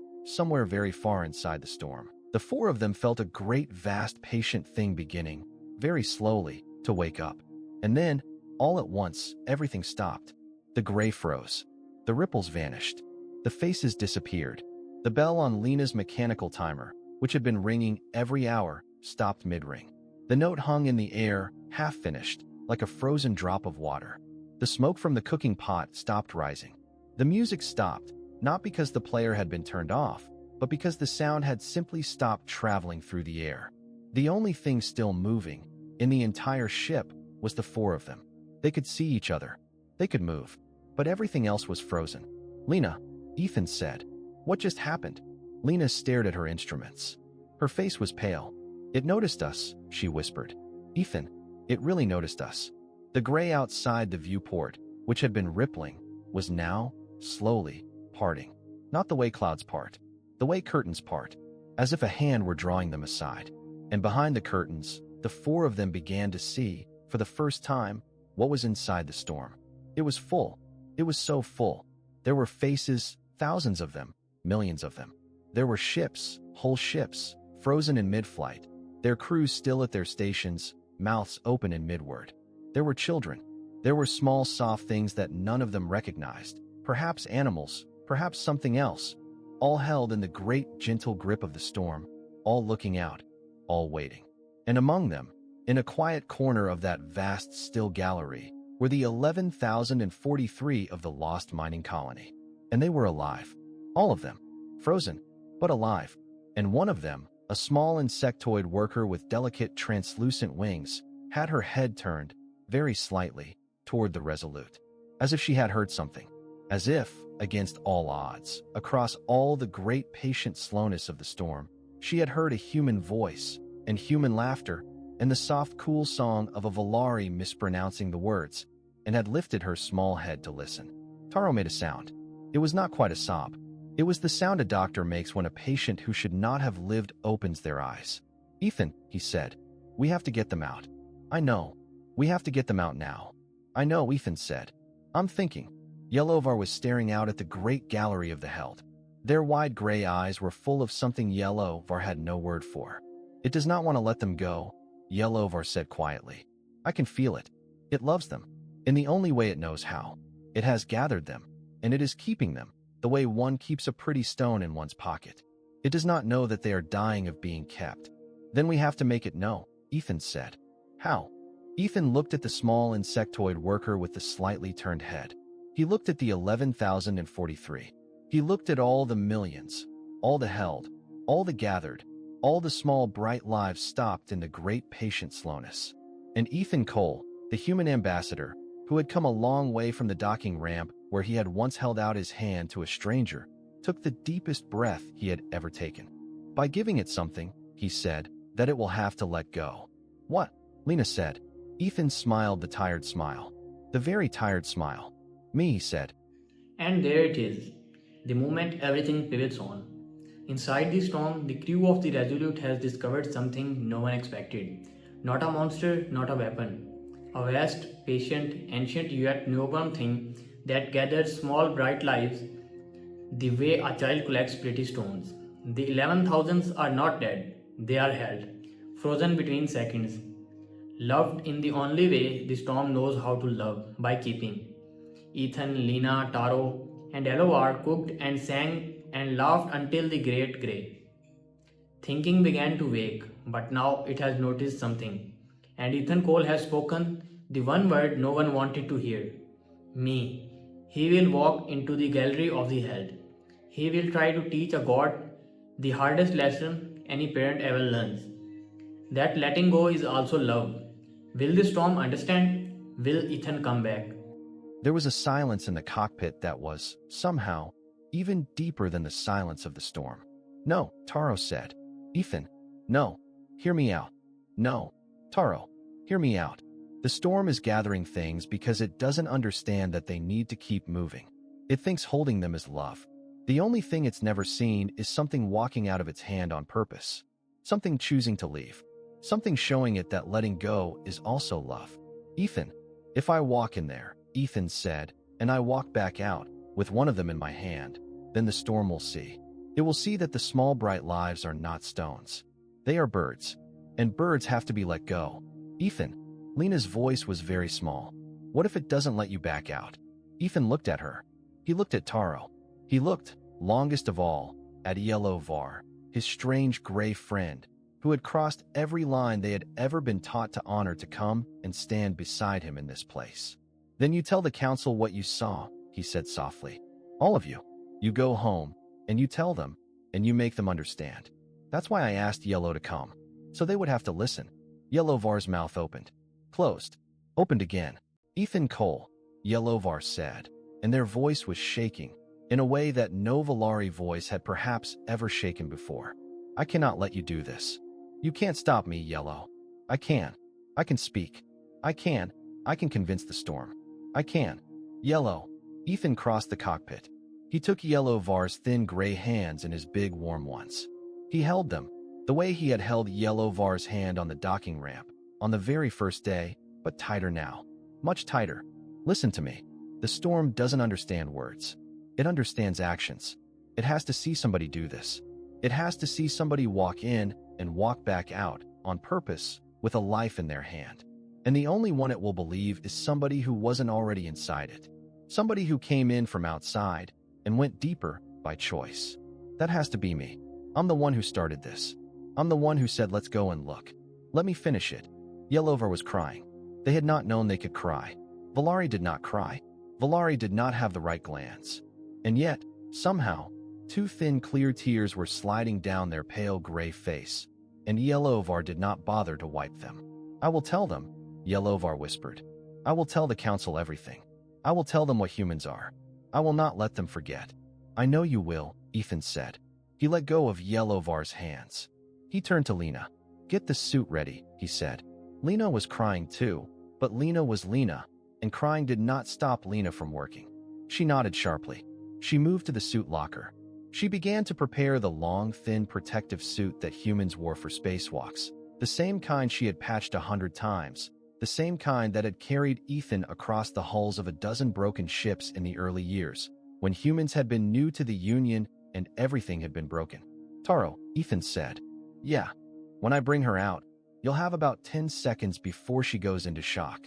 very far inside the storm, the four of them felt a great vast patient thing beginning, very slowly, to wake up. And then, all at once, everything stopped. The gray froze. The ripples vanished. The faces disappeared. The bell on Lena's mechanical timer, which had been ringing every hour, stopped mid-ring. The note hung in the air, half-finished, like a frozen drop of water. The smoke from the cooking pot stopped rising. The music stopped, not because the player had been turned off, but because the sound had simply stopped traveling through the air. The only thing still moving, in the entire ship, was the four of them. They could see each other. They could move. But everything else was frozen. "Lena," Ethan said. "What just happened?" Lena stared at her instruments. Her face was pale. "It noticed us," she whispered. "Ethan, it really noticed us." The gray outside the viewport, which had been rippling, was now, slowly, parting. Not the way clouds part, the way curtains part, as if a hand were drawing them aside. And behind the curtains, the four of them began to see, for the first time, what was inside the storm. It was full. It was so full. There were faces, thousands of them, millions of them. There were ships, whole ships, frozen in mid-flight, their crews still at their stations, mouths open in mid-word. There were children. There were small soft things that none of them recognized, perhaps animals, perhaps something else, all held in the great gentle grip of the storm, all looking out, all waiting. And among them, in a quiet corner of that vast still gallery, were the 11,043 of the lost mining colony. And they were alive. All of them. Frozen, but alive. And one of them, a small insectoid worker with delicate translucent wings, had her head turned, very slightly, toward the Resolute. As if she had heard something. As if, against all odds, across all the great patient slowness of the storm, she had heard a human voice, and human laughter, and the soft cool song of a Velari mispronouncing the words, and had lifted her small head to listen. Taro made a sound. It was not quite a sob. It was the sound a doctor makes when a patient who should not have lived opens their eyes. "Ethan," he said, "we have to get them out." "I know. We have to get them out now." "I know," Ethan said. "I'm thinking." Yellowvar was staring out at the great gallery of the held. Their wide gray eyes were full of something Yellowvar had no word for. "It does not want to let them go," Yellowvar said quietly. "I can feel it. It loves them. In the only way it knows how. It has gathered them, and it is keeping them, the way one keeps a pretty stone in one's pocket. It does not know that they are dying of being kept. Then we have to make it know," Ethan said. "How?" Ethan looked at the small insectoid worker with the slightly turned head. He looked at the 11,043. He looked at all the millions, all the held, all the gathered, all the small bright lives stopped in the great patient slowness. And Ethan Cole, the human ambassador, who had come a long way from the docking ramp where he had once held out his hand to a stranger, took the deepest breath he had ever taken. "By giving it something," he said, "that it will have to let go." "What?" Lena said. Ethan smiled the tired smile. The very tired smile. "Me," he said. And there it is. The moment everything pivots on. Inside the storm, the crew of the Resolute has discovered something no one expected. Not a monster, not a weapon. A vast, patient, ancient yet newborn thing that gathers small bright lives the way a child collects pretty stones. The 11,000s are not dead, they are held, frozen between seconds, loved in the only way the storm knows how to love, by keeping. Ethan, Lena, Taro, and Elovar cooked and sang and laughed until the great grey. Thinking began to wake, but now it has noticed something. And Ethan Cole has spoken the one word no one wanted to hear: me. He will walk into the gallery of the held. He will try to teach a god the hardest lesson any parent ever learns, that letting go is also love. Will the storm understand? Will Ethan come back? There was a silence in the cockpit that was, somehow, even deeper than the silence of the storm. No, Taro said. Ethan, no. Hear me out. No. Taro, hear me out. The storm is gathering things because it doesn't understand that they need to keep moving. It thinks holding them is love. The only thing it's never seen is something walking out of its hand on purpose. Something choosing to leave. Something showing it that letting go is also love. Ethan, if I walk in there, Ethan said, and I walk back out, with one of them in my hand, then the storm will see. It will see that the small bright lives are not stones. They are birds. And birds have to be let go. Ethan, Lena's voice was very small. What if it doesn't let you back out? Ethan looked at her. He looked at Taro. He looked, longest of all, at Yelovar, his strange gray friend, who had crossed every line they had ever been taught to honor, to come and stand beside him in this place. Then you tell the council what you saw, he said softly. All of you. You go home, and you tell them, and you make them understand. That's why I asked Yellow to come, so they would have to listen. Yelovar's mouth opened, closed, opened again. Ethan Cole, Yelovar said, and their voice was shaking, in a way that no Velari voice had perhaps ever shaken before. I cannot let you do this. You can't stop me, Yellow. I can. I can speak. I can convince the storm. I can. Yellow. Ethan crossed the cockpit. He took Yelovar's thin gray hands in his big warm ones. He held them, the way he had held Yelovar's hand on the docking ramp, on the very first day, but tighter now. Much tighter. Listen to me. The storm doesn't understand words. It understands actions. It has to see somebody do this. It has to see somebody walk in and walk back out, on purpose, with a life in their hand. And the only one it will believe is somebody who wasn't already inside it. Somebody who came in from outside and went deeper by choice. That has to be me. I'm the one who started this. I'm the one who said, let's go and look. Let me finish it. Yelovar was crying. They had not known they could cry. Velari did not cry. Velari did not have the right glands. And yet, somehow, two thin clear tears were sliding down their pale gray face, and Yelovar did not bother to wipe them. I will tell them, Yelovar whispered. I will tell the council everything. I will tell them what humans are. I will not let them forget. I know you will, Ethan said. He let go of Yelovar's hands. He turned to Lena. Get the suit ready, he said. Lena was crying too, but Lena was Lena, and crying did not stop Lena from working. She nodded sharply. She moved to the suit locker. She began to prepare the long, thin protective suit that humans wore for spacewalks, the same kind she had patched 100 times, the same kind that had carried Ethan across the hulls of a dozen broken ships in the early years, when humans had been new to the Union and everything had been broken. Taro, Ethan said. Yeah. When I bring her out, you'll have about 10 seconds before she goes into shock.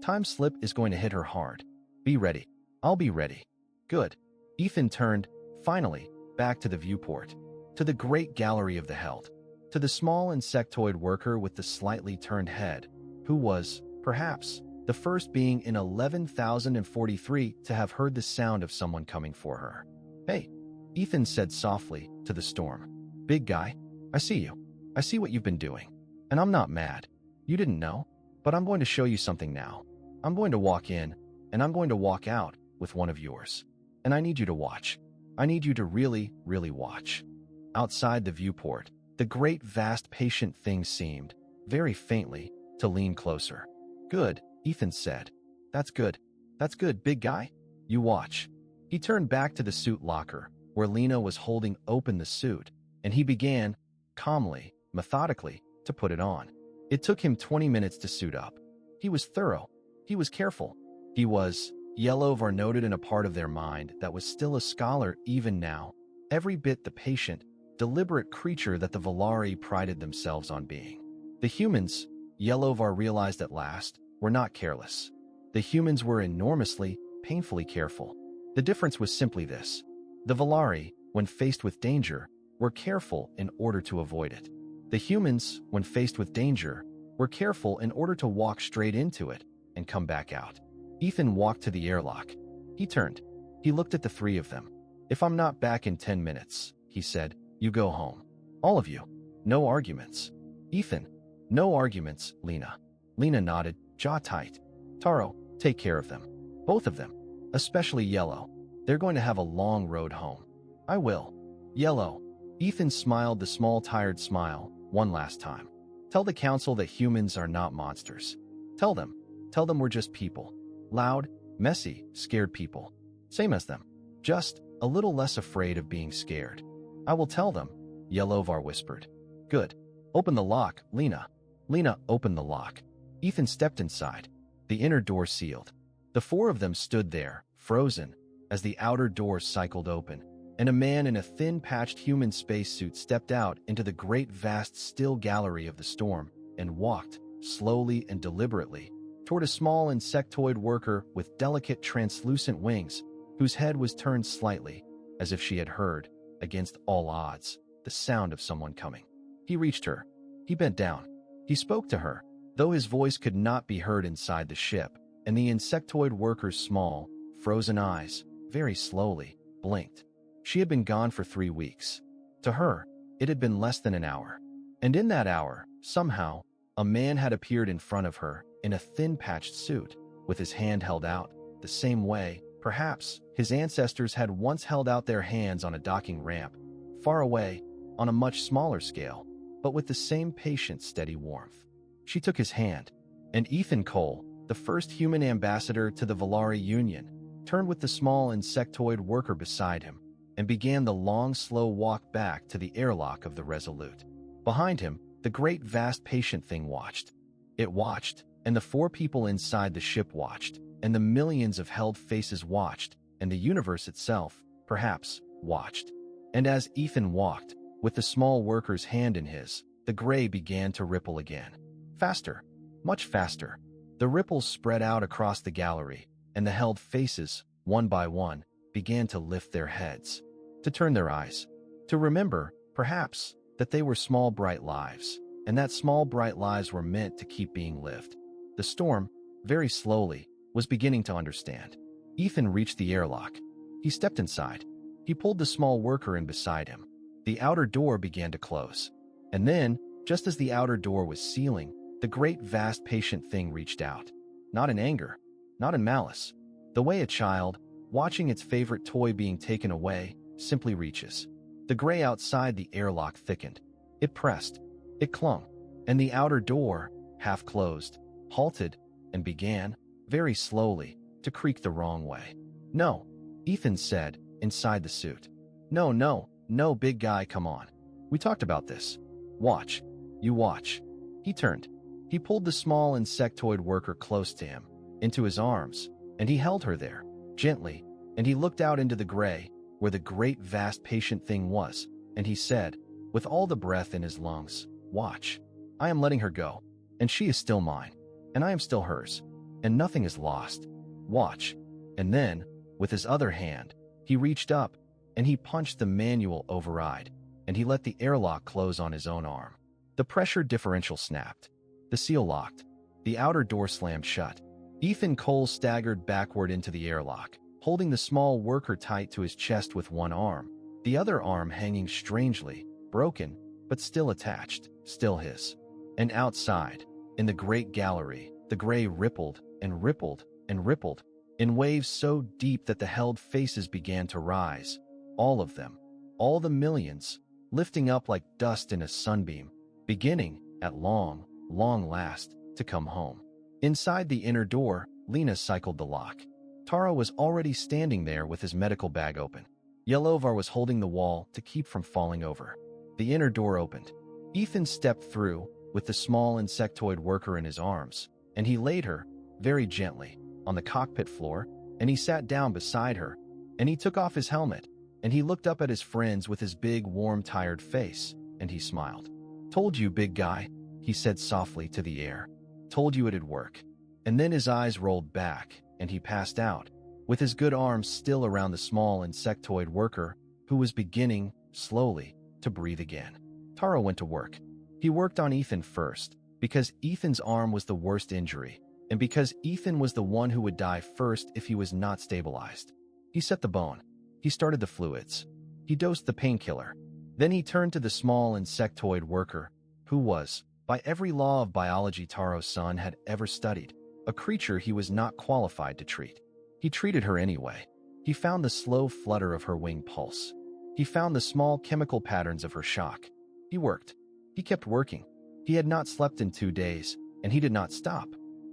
Time slip is going to hit her hard. Be ready. I'll be ready. Good. Ethan turned, finally, back to the viewport, to the great gallery of the held, to the small insectoid worker with the slightly turned head, who was, perhaps, the first being in 11,043 to have heard the sound of someone coming for her. Hey, Ethan said softly to the storm. Big guy, I see you. I see what you've been doing. And I'm not mad. You didn't know, but I'm going to show you something now. I'm going to walk in, and I'm going to walk out with one of yours. And I need you to watch. I need you to really, really watch. Outside the viewport, the great vast patient thing seemed, very faintly, to lean closer. Good, Ethan said. That's good. That's good, big guy. You watch. He turned back to the suit locker, where Lena was holding open the suit, and he began, calmly, methodically, to put it on. It took him 20 minutes to suit up. He was thorough. He was careful. He was, Yelovar noted in a part of their mind that was still a scholar even now, every bit the patient, deliberate creature that the Velari prided themselves on being. The humans, Yelovar realized at last, were not careless. The humans were enormously, painfully careful. The difference was simply this. The Velari, when faced with danger, were careful in order to avoid it. The humans, when faced with danger, were careful in order to walk straight into it and come back out. Ethan walked to the airlock. He turned. He looked at the three of them. "If I'm not back in 10 minutes, he said, "you go home. All of you. No arguments." "Ethan." "No arguments, Lena." Lena nodded, jaw tight. "Taro, take care of them. Both of them. Especially Yellow. They're going to have a long road home." "I will." "Yellow." Ethan smiled the small tired smile, one last time. "Tell the council that humans are not monsters. Tell them. Tell them we're just people. Loud, messy, scared people. Same as them. Just a little less afraid of being scared." "I will tell them," Yelovar whispered. "Good. Open the lock, Lena." Lena opened the lock. Ethan stepped inside. The inner door sealed. The four of them stood there, frozen, as the outer door cycled open, and a man in a thin-patched human spacesuit stepped out into the great vast still gallery of the storm and walked, slowly and deliberately, toward a small insectoid worker with delicate translucent wings, whose head was turned slightly, as if she had heard, against all odds, the sound of someone coming. He reached her. He bent down. He spoke to her, though his voice could not be heard inside the ship, and the insectoid worker's small, frozen eyes, very slowly, blinked. She had been gone for 3 weeks. To her, it had been less than an hour. And in that hour, somehow, a man had appeared in front of her in a thin-patched suit, with his hand held out, the same way, perhaps, his ancestors had once held out their hands on a docking ramp, far away, on a much smaller scale, but with the same patient, steady warmth. She took his hand, and Ethan Cole, the first human ambassador to the Velari Union, turned with the small insectoid worker beside him, and began the long, slow walk back to the airlock of the Resolute. Behind him, the great vast patient thing watched. It watched, and the 4 people inside the ship watched, and the millions of held faces watched, and the universe itself, perhaps, watched. And as Ethan walked, with the small worker's hand in his, the gray began to ripple again. Faster, much faster. The ripples spread out across the gallery, and the held faces, one by one, began to lift their heads, to turn their eyes, to remember, perhaps, that they were small bright lives, and that small bright lives were meant to keep being lived. The storm, very slowly, was beginning to understand. Ethan reached the airlock. He stepped inside. He pulled the small worker in beside him. The outer door began to close. And then, just as the outer door was sealing, the great vast patient thing reached out. Not in anger, not in malice. The way a child, watching its favorite toy being taken away, simply reaches. The gray outside the airlock thickened. It pressed. It clung. And the outer door, half closed, halted, and began, very slowly, to creak the wrong way. "No," Ethan said, inside the suit. "No, no, no, big guy, come on. We talked about this. Watch. You watch." He turned. He pulled the small insectoid worker close to him, into his arms, and he held her there, gently, and he looked out into the gray, where the great vast patient thing was, and he said, with all the breath in his lungs, "Watch. I am letting her go, and she is still mine, and I am still hers, and nothing is lost. Watch." And then, with his other hand, he reached up, and he punched the manual override, and he let the airlock close on his own arm. The pressure differential snapped. The seal locked. The outer door slammed shut. Ethan Cole staggered backward into the airlock, holding the small worker tight to his chest with one arm, the other arm hanging strangely, broken, but still attached, still his. And outside, in the great gallery, the gray rippled and rippled and rippled, in waves so deep that the held faces began to rise, all of them, all the millions, lifting up like dust in a sunbeam, beginning, at long, long last, to come home. Inside the inner door, Lena cycled the lock. Taro was already standing there with his medical bag open. Yelovar was holding the wall to keep from falling over. The inner door opened. Ethan stepped through with the small insectoid worker in his arms, and he laid her, very gently, on the cockpit floor, and he sat down beside her, and he took off his helmet, and he looked up at his friends with his big, warm, tired face, and he smiled. "Told you, big guy," he said softly to the air. "Told you it'd work." And then his eyes rolled back, and he passed out, with his good arms still around the small insectoid worker, who was beginning, slowly, to breathe again. Taro went to work. He worked on Ethan first, because Ethan's arm was the worst injury, and because Ethan was the one who would die first if he was not stabilized. He set the bone. He started the fluids. He dosed the painkiller. Then he turned to the small insectoid worker, who was, by every law of biology Taro's son had ever studied, a creature he was not qualified to treat. He treated her anyway. He found the slow flutter of her wing pulse. He found the small chemical patterns of her shock. He worked. He kept working. He had not slept in 2 days, and he did not stop.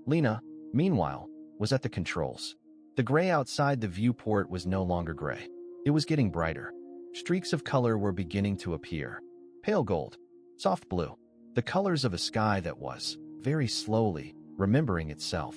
Lena, meanwhile, was at the controls. The gray outside the viewport was no longer gray. It was getting brighter. Streaks of color were beginning to appear. Pale gold, soft blue, the colors of a sky that was, very slowly, remembering itself.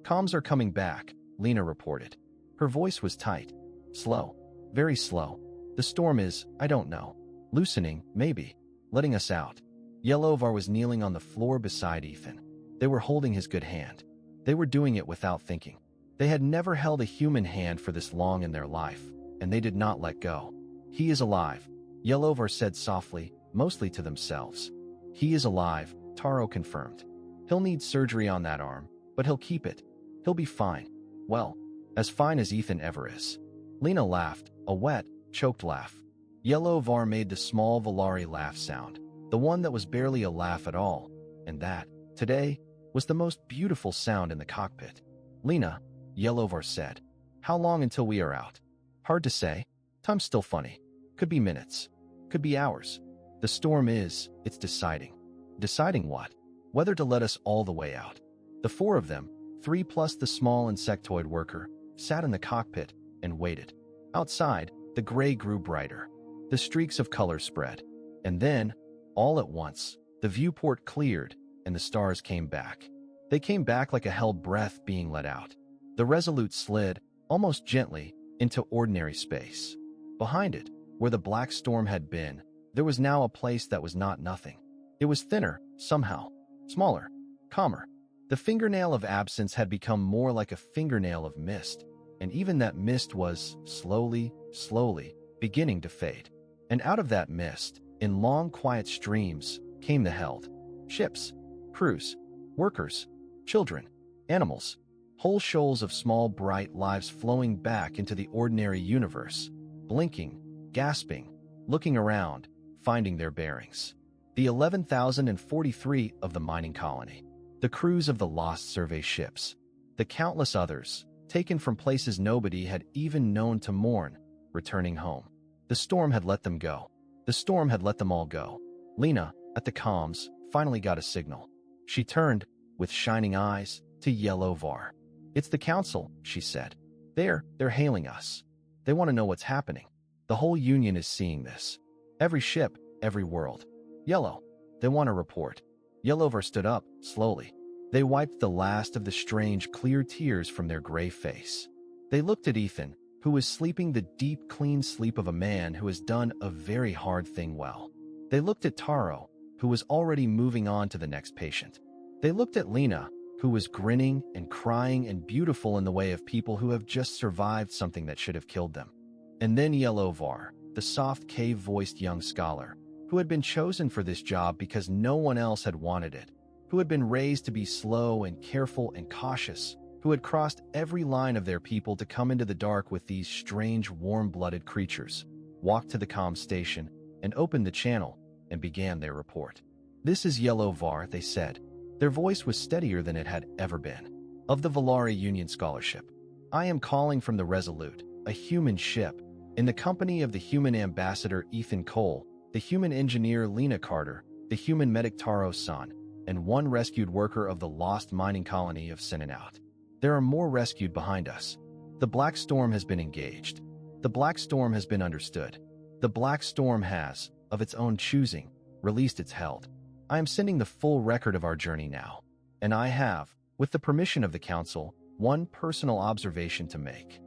"Comms are coming back," Lena reported. Her voice was tight. "Slow, very slow. The storm is, I don't know, loosening, maybe, letting us out." Yellowvar was kneeling on the floor beside Ethan. They were holding his good hand. They were doing it without thinking. They had never held a human hand for this long in their life, and they did not let go. "He is alive," Yellowvar said softly, mostly to themselves. "He is alive," Taro confirmed. "He'll need surgery on that arm, but he'll keep it. He'll be fine. Well, as fine as Ethan ever is." Lena laughed, a wet, choked laugh. Yellowvar made the small Velari laugh sound, the one that was barely a laugh at all, and that, today, was the most beautiful sound in the cockpit. "Lena," Yellowvar said, "how long until we are out?" "Hard to say. Time's still funny. Could be minutes. Could be hours. The storm is, it's deciding." "Deciding what?" "Whether to let us all the way out." The 4 of them, 3 plus the small insectoid worker, sat in the cockpit and waited. Outside, the gray grew brighter. The streaks of color spread. And then, all at once, the viewport cleared and the stars came back. They came back like a held breath being let out. The Resolute slid, almost gently, into ordinary space. Behind it, where the black storm had been, there was now a place that was not nothing. It was thinner, somehow, smaller, calmer. The fingernail of absence had become more like a fingernail of mist, and even that mist was, slowly, beginning to fade. And out of that mist, in long quiet streams, came the held. Ships, crews, workers, children, animals, whole shoals of small bright lives flowing back into the ordinary universe, blinking, gasping, looking around, finding their bearings. The 11,043 of the mining colony, the crews of the lost survey ships, the countless others, taken from places nobody had even known to mourn, returning home. The storm had let them go. The storm had let them all go. Lena, at the comms, finally got a signal. She turned, with shining eyes, to Yellowvar. "It's the council," she said. They're hailing us. They want to know what's happening. The whole Union is seeing this. Every ship, every world. Yellow. They want a report." Yellowvar stood up, slowly. They wiped the last of the strange, clear tears from their gray face. They looked at Ethan, who was sleeping the deep, clean sleep of a man who has done a very hard thing well. They looked at Taro, who was already moving on to the next patient. They looked at Lena, who was grinning and crying and beautiful in the way of people who have just survived something that should have killed them. And then Yellowvar, the soft, cave-voiced young scholar, who had been chosen for this job because no one else had wanted it, who had been raised to be slow and careful and cautious, who had crossed every line of their people to come into the dark with these strange, warm-blooded creatures, walked to the comm station and opened the channel and began their report. "This is Yellowvar," they said. Their voice was steadier than it had ever been. "Of the Velari Union Scholarship. I am calling from the Resolute, a human ship, in the company of the human ambassador Ethan Cole, the human engineer Lena Carter, the human medic Taro-san, and 1 rescued worker of the lost mining colony of Sinanout. There are more rescued behind us. The Black Storm has been engaged. The Black Storm has been understood. The Black Storm has, of its own choosing, released its held. I am sending the full record of our journey now, and I have, with the permission of the council, one personal observation to make.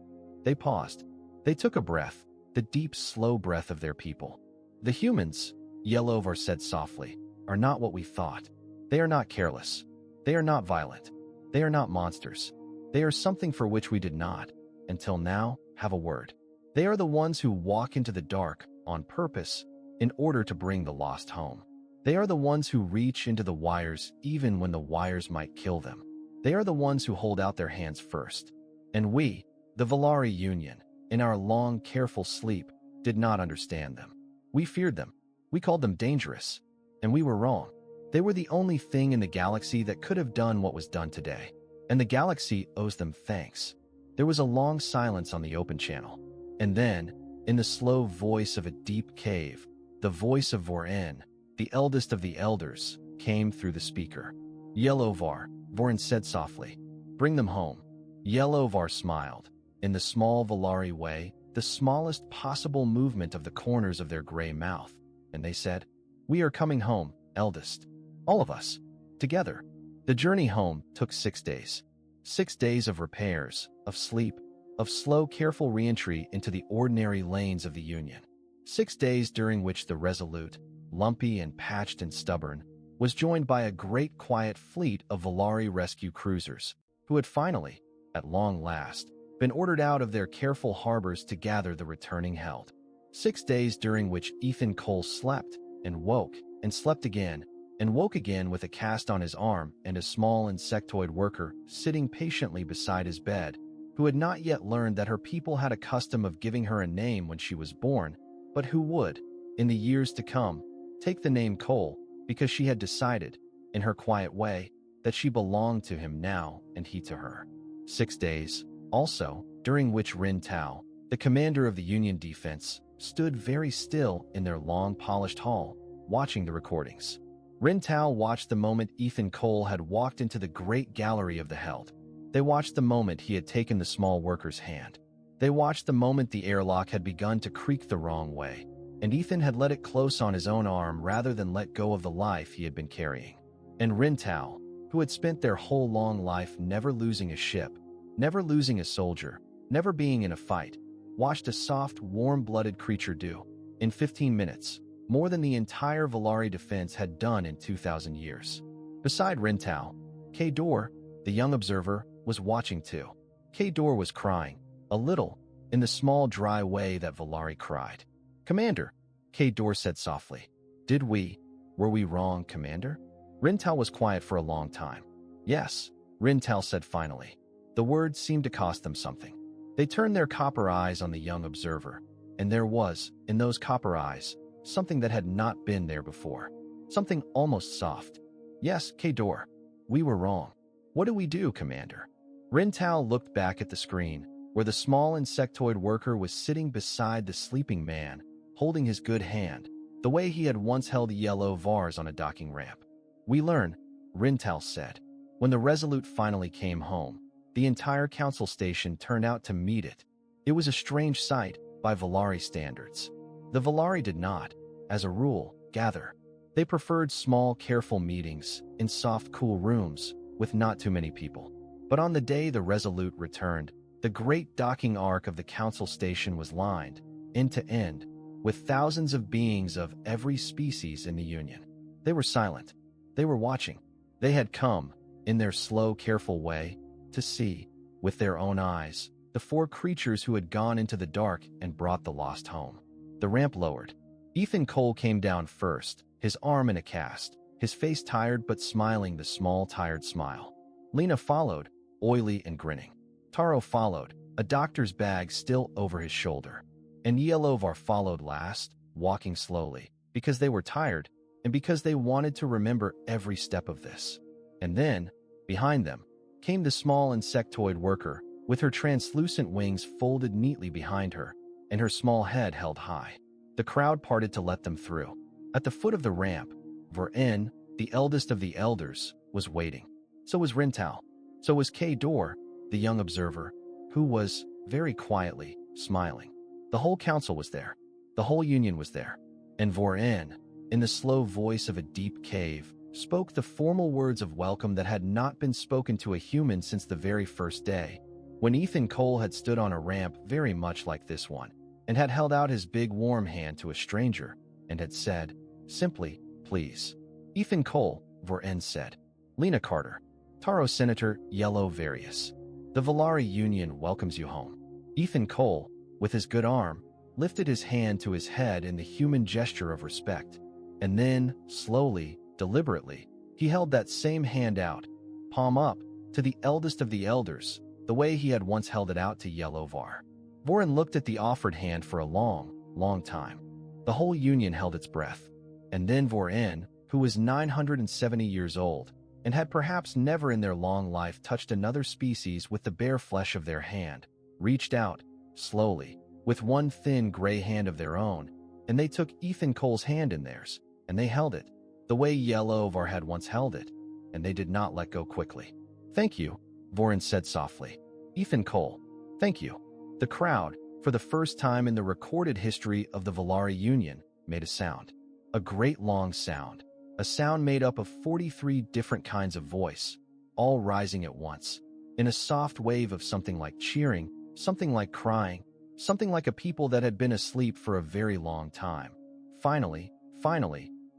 They paused. They took a breath, the deep, slow breath of their people. The humans, Yelovar said softly, are not what we thought. They are not careless. They are not violent. They are not monsters. They are something for which we did not, until now, have a word. They are the ones who walk into the dark on purpose in order to bring the lost home. They are the ones who reach into the wires even when the wires might kill them. They are the ones who hold out their hands first. And we, the Velari Union, in our long, careful sleep, did not understand them. We feared them. We called them dangerous. And we were wrong. They were the only thing in the galaxy that could have done what was done today. And the galaxy owes them thanks. There was a long silence on the open channel. And then, in the slow voice of a deep cave, the voice of Vorin, the eldest of the elders, came through the speaker. Yelovar, Vorin said softly, bring them home. Yelovar smiled. In the small Velari way, the smallest possible movement of the corners of their gray mouth, and they said, we are coming home, eldest. All of us. Together. The journey home took 6 days. 6 days of repairs, of sleep, of slow, careful reentry into the ordinary lanes of the Union. 6 days during which the resolute, lumpy and patched and stubborn, was joined by a great quiet fleet of Velari rescue cruisers, who had finally, at long last, been ordered out of their careful harbors to gather the returning held. 6 days during which Ethan Cole slept, and woke, and slept again, and woke again with a cast on his arm and a small insectoid worker sitting patiently beside his bed, who had not yet learned that her people had a custom of giving her a name when she was born, but who would, in the years to come, take the name Cole because she had decided, in her quiet way, that she belonged to him now and he to her. 6 days, also, during which Rin Tao, the commander of the Union defense, stood very still in their long polished hall, watching the recordings. Rin Tao watched the moment Ethan Cole had walked into the great gallery of the held. They watched the moment he had taken the small worker's hand. They watched the moment the airlock had begun to creak the wrong way, and Ethan had let it close on his own arm rather than let go of the life he had been carrying. And Rin Tao, who had spent their whole long life never losing a ship, never losing a soldier, never being in a fight, watched a soft, warm-blooded creature do, in 15 minutes, more than the entire Velari defense had done in 2,000 years. Beside Rin Tao, K-Dor, the young observer, was watching too. K-Dor was crying, a little, in the small dry way that Velari cried. Commander, K-Dor said softly. Were we wrong, Commander? Rin Tao was quiet for a long time. Yes, Rin Tao said finally. The words seemed to cost them something. They turned their copper eyes on the young observer, and there was, in those copper eyes, something that had not been there before. Something almost soft. Yes, K-Dor, we were wrong. What do we do, Commander? Rin Tao looked back at the screen, where the small insectoid worker was sitting beside the sleeping man, holding his good hand, the way he had once held yellow vars on a docking ramp. We learn, Rin Tao said. When the Resolute finally came home, the entire council station turned out to meet it. It was a strange sight, by Velari standards. The Velari did not, as a rule, gather. They preferred small, careful meetings, in soft, cool rooms, with not too many people. But on the day the Resolute returned, the great docking arc of the council station was lined, end to end, with thousands of beings of every species in the Union. They were silent. They were watching. They had come, in their slow, careful way, to see, with their own eyes, the 4 creatures who had gone into the dark and brought the lost home. The ramp lowered. Ethan Cole came down first, his arm in a cast, his face tired but smiling the small, tired smile. Lena followed, oily and grinning. Taro followed, a doctor's bag still over his shoulder. And Yelovar followed last, walking slowly, because they were tired, and because they wanted to remember every step of this. And then, behind them, came the small insectoid worker, with her translucent wings folded neatly behind her, and her small head held high. The crowd parted to let them through. At the foot of the ramp, Vorin, the eldest of the elders, was waiting. So was Rin Tao. So was K-Dor, the young observer, who was, very quietly, smiling. The whole council was there. The whole union was there. And Voren, in the slow voice of a deep cave, spoke the formal words of welcome that had not been spoken to a human since the very first day, when Ethan Cole had stood on a ramp very much like this one, and had held out his big warm hand to a stranger, and had said, simply, please. Ethan Cole, Voren said. Lena Carter. Taro Senator, Yellow Various. The Velari Union welcomes you home. Ethan Cole, with his good arm, lifted his hand to his head in the human gesture of respect, and then, slowly, deliberately, he held that same hand out, palm up, to the eldest of the elders, the way he had once held it out to Yellow Var. Voren looked at the offered hand for a long, long time. The whole union held its breath, and then Voren, who was 970 years old, and had perhaps never in their long life touched another species with the bare flesh of their hand, reached out, slowly, with one thin gray hand of their own, and they took Ethan Cole's hand in theirs, and they held it, the way Yellow Var had once held it, and they did not let go quickly. Thank you, Voren said softly. Ethan Cole, thank you. The crowd, for the first time in the recorded history of the Velari Union, made a sound. A great long sound. A sound made up of 43 different kinds of voice, all rising at once, in a soft wave of something like cheering, something like crying, something like a people that had been asleep for a very long time. Finally,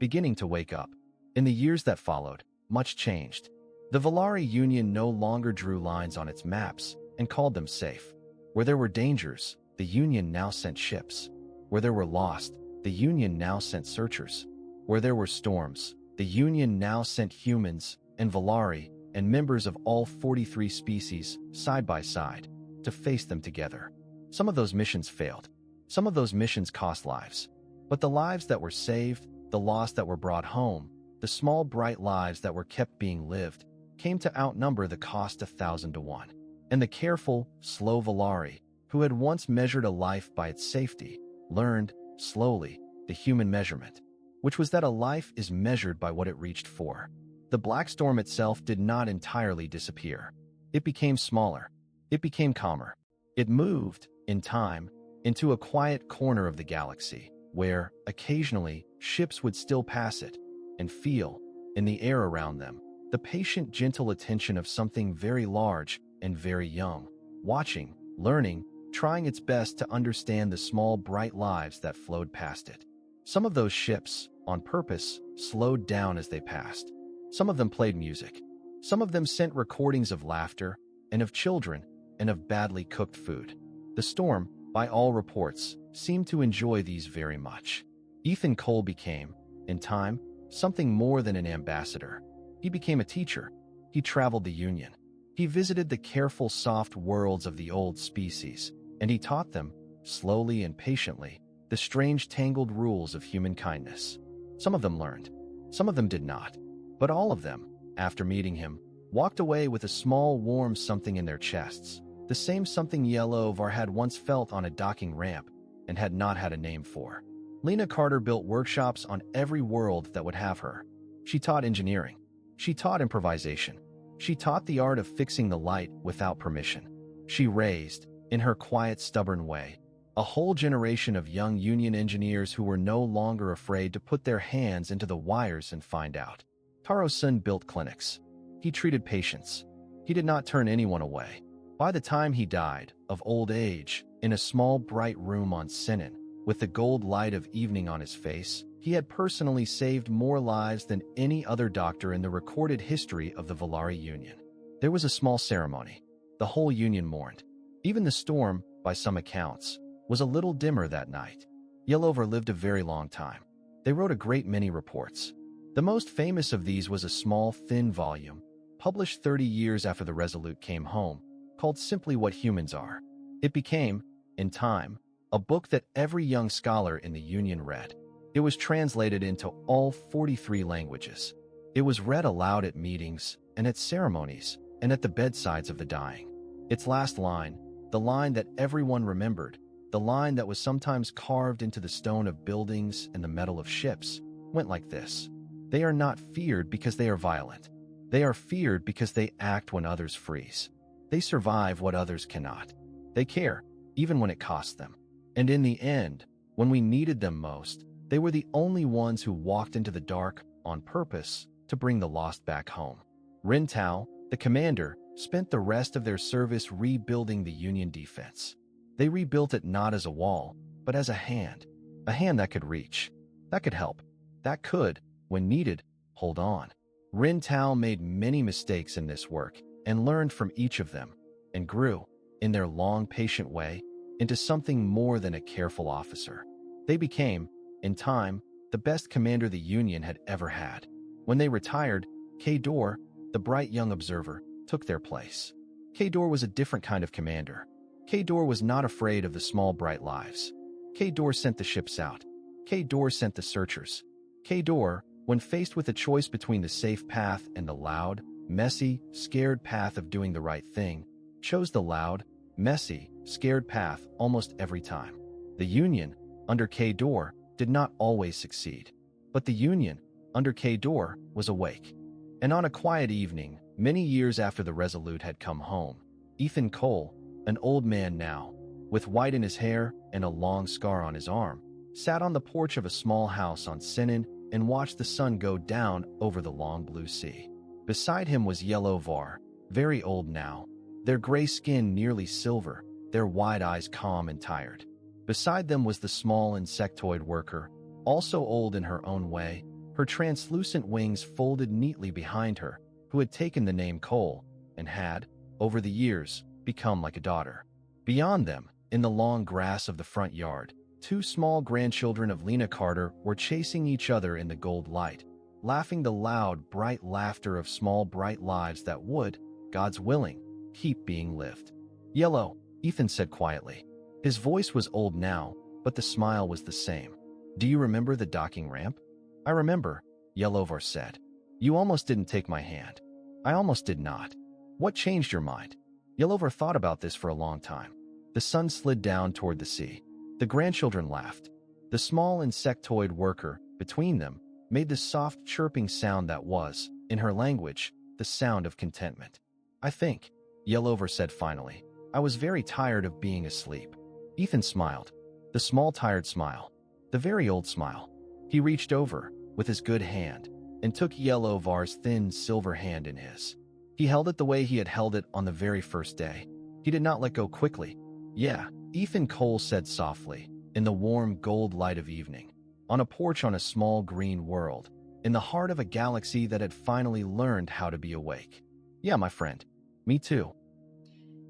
beginning to wake up. In the years that followed, much changed. The Velari Union no longer drew lines on its maps and called them safe. Where there were dangers, the Union now sent ships. Where there were lost, the Union now sent searchers. Where there were storms, the Union now sent humans and Velari and members of all 43 species, side by side, to face them together. Some of those missions failed. Some of those missions cost lives. But the lives that were saved, the lost that were brought home, the small bright lives that were kept being lived, came to outnumber the cost 1,000 to 1. And the careful, slow Velari, who had once measured a life by its safety, learned, slowly, the human measurement, which was that a life is measured by what it reached for. The black storm itself did not entirely disappear. It became smaller. It became calmer. It moved, in time, into a quiet corner of the galaxy, where, occasionally, ships would still pass it, and feel, in the air around them, the patient, gentle attention of something very large and very young, watching, learning, trying its best to understand the small, bright lives that flowed past it. Some of those ships, on purpose, slowed down as they passed. Some of them played music. Some of them sent recordings of laughter, and of children, and of badly cooked food. The storm, by all reports, seemed to enjoy these very much. Ethan Cole became, in time, something more than an ambassador. He became a teacher. He traveled the Union. He visited the careful, soft worlds of the old species, and he taught them, slowly and patiently, the strange, tangled rules of human kindness. Some of them learned. Some of them did not. But all of them, after meeting him, walked away with a small, warm something in their chests, the same something Yellow Var had once felt on a docking ramp and had not had a name for. Lena Carter built workshops on every world that would have her. She taught engineering. She taught improvisation. She taught the art of fixing the light without permission. She raised, in her quiet, stubborn way, a whole generation of young Union engineers who were no longer afraid to put their hands into the wires and find out. Taro-san built clinics. He treated patients. He did not turn anyone away. By the time he died, of old age, in a small bright room on Sinan, with the gold light of evening on his face, he had personally saved more lives than any other doctor in the recorded history of the Velari Union. There was a small ceremony. The whole Union mourned. Even the storm, by some accounts, was a little dimmer that night. Yellow Var lived a very long time. They wrote a great many reports. The most famous of these was a small, thin volume, published 30 years after the Resolute came home, called simply What Humans Are. It became, in time, a book that every young scholar in the Union read. It was translated into all 43 languages. It was read aloud at meetings, and at ceremonies, and at the bedsides of the dying. Its last line, the line that everyone remembered, the line that was sometimes carved into the stone of buildings and the metal of ships, went like this: "They are not feared because they are violent. They are feared because they act when others freeze. They survive what others cannot. They care, even when it costs them. And in the end, when we needed them most, They were the only ones who walked into the dark on purpose to bring the lost back home. Rin Tao, the commander, spent the rest of their service rebuilding the Union defense. They rebuilt it not as a wall, but as a hand that could reach, that could help, that could, when needed, hold on. Rin Tao made many mistakes in this work and learned from each of them, and grew, in their long, patient way, into something more than a careful officer. They became, in time, the best commander the Union had ever had. When they retired, Kador, the bright young observer, took their place. Kador was a different kind of commander. Kador was not afraid of the small, bright lives. Kador sent the ships out. Kador sent the searchers. Kador, when faced with a choice between the safe path and the loud, messy, scared path of doing the right thing, chose the loud, messy, scared path almost every time. The Union, under Kador, did not always succeed. But the Union, under Kador, was awake. And on a quiet evening, many years after the Resolute had come home, Ethan Cole, an old man now, with white in his hair and a long scar on his arm, sat on the porch of a small house on Sinan and watched the sun go down over the long blue sea. Beside him was Yellow Var, very old now, their gray skin nearly silver, their wide eyes calm and tired. Beside them was the small insectoid worker, also old in her own way, her translucent wings folded neatly behind her, who had taken the name Cole and had, over the years, become like a daughter. Beyond them, in the long grass of the front yard, two small grandchildren of Lena Carter were chasing each other in the gold light, laughing the loud, bright laughter of small, bright lives that would, God's willing, keep being lived. Yellow, Ethan said quietly. His voice was old now, but the smile was the same. Do you remember the docking ramp? I remember, Yellowvar said. You almost didn't take my hand. I almost did not. What changed your mind? Yellowvar thought about this for a long time. The sun slid down toward the sea. The grandchildren laughed. The small insectoid worker, between them, made the soft chirping sound that was, in her language, the sound of contentment. I think, Yellowvar said finally, I was very tired of being asleep. Ethan smiled. The small tired smile. The very old smile. He reached over, with his good hand, and took Yellowvar's thin silver hand in his. He held it the way he had held it on the very first day. He did not let go quickly. Yeah, Ethan Cole said softly, in the warm gold light of evening, on a porch on a small green world, in the heart of a galaxy that had finally learned how to be awake. Yeah, my friend. Me too.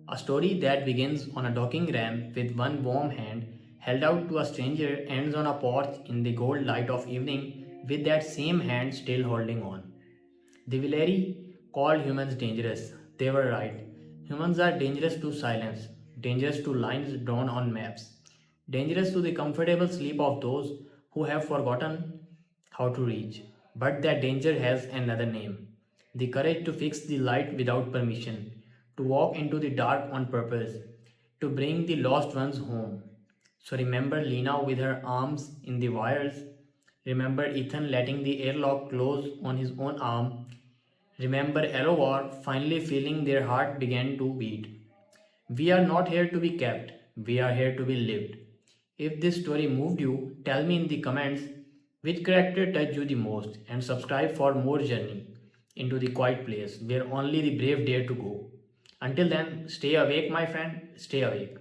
A story that begins on a docking ramp with one warm hand held out to a stranger ends on a porch in the gold light of evening with that same hand still holding on. The Velari called humans dangerous. They were right. Humans are dangerous to silence, dangerous to lines drawn on maps, dangerous to the comfortable sleep of those who have forgotten how to reach. But that danger has another name: the courage to fix the light without permission, to walk into the dark on purpose, to bring the lost ones home. So remember Lena with her arms in the wires. Remember Ethan letting the airlock close on his own arm. Remember Elowar finally feeling their heart began to beat. We are not here to be kept, we are here to be lived. If this story moved you, tell me in the comments which character touched you the most, and subscribe for more journey into the quiet place where only the brave dare to go. Until then, stay awake, my friend, stay awake.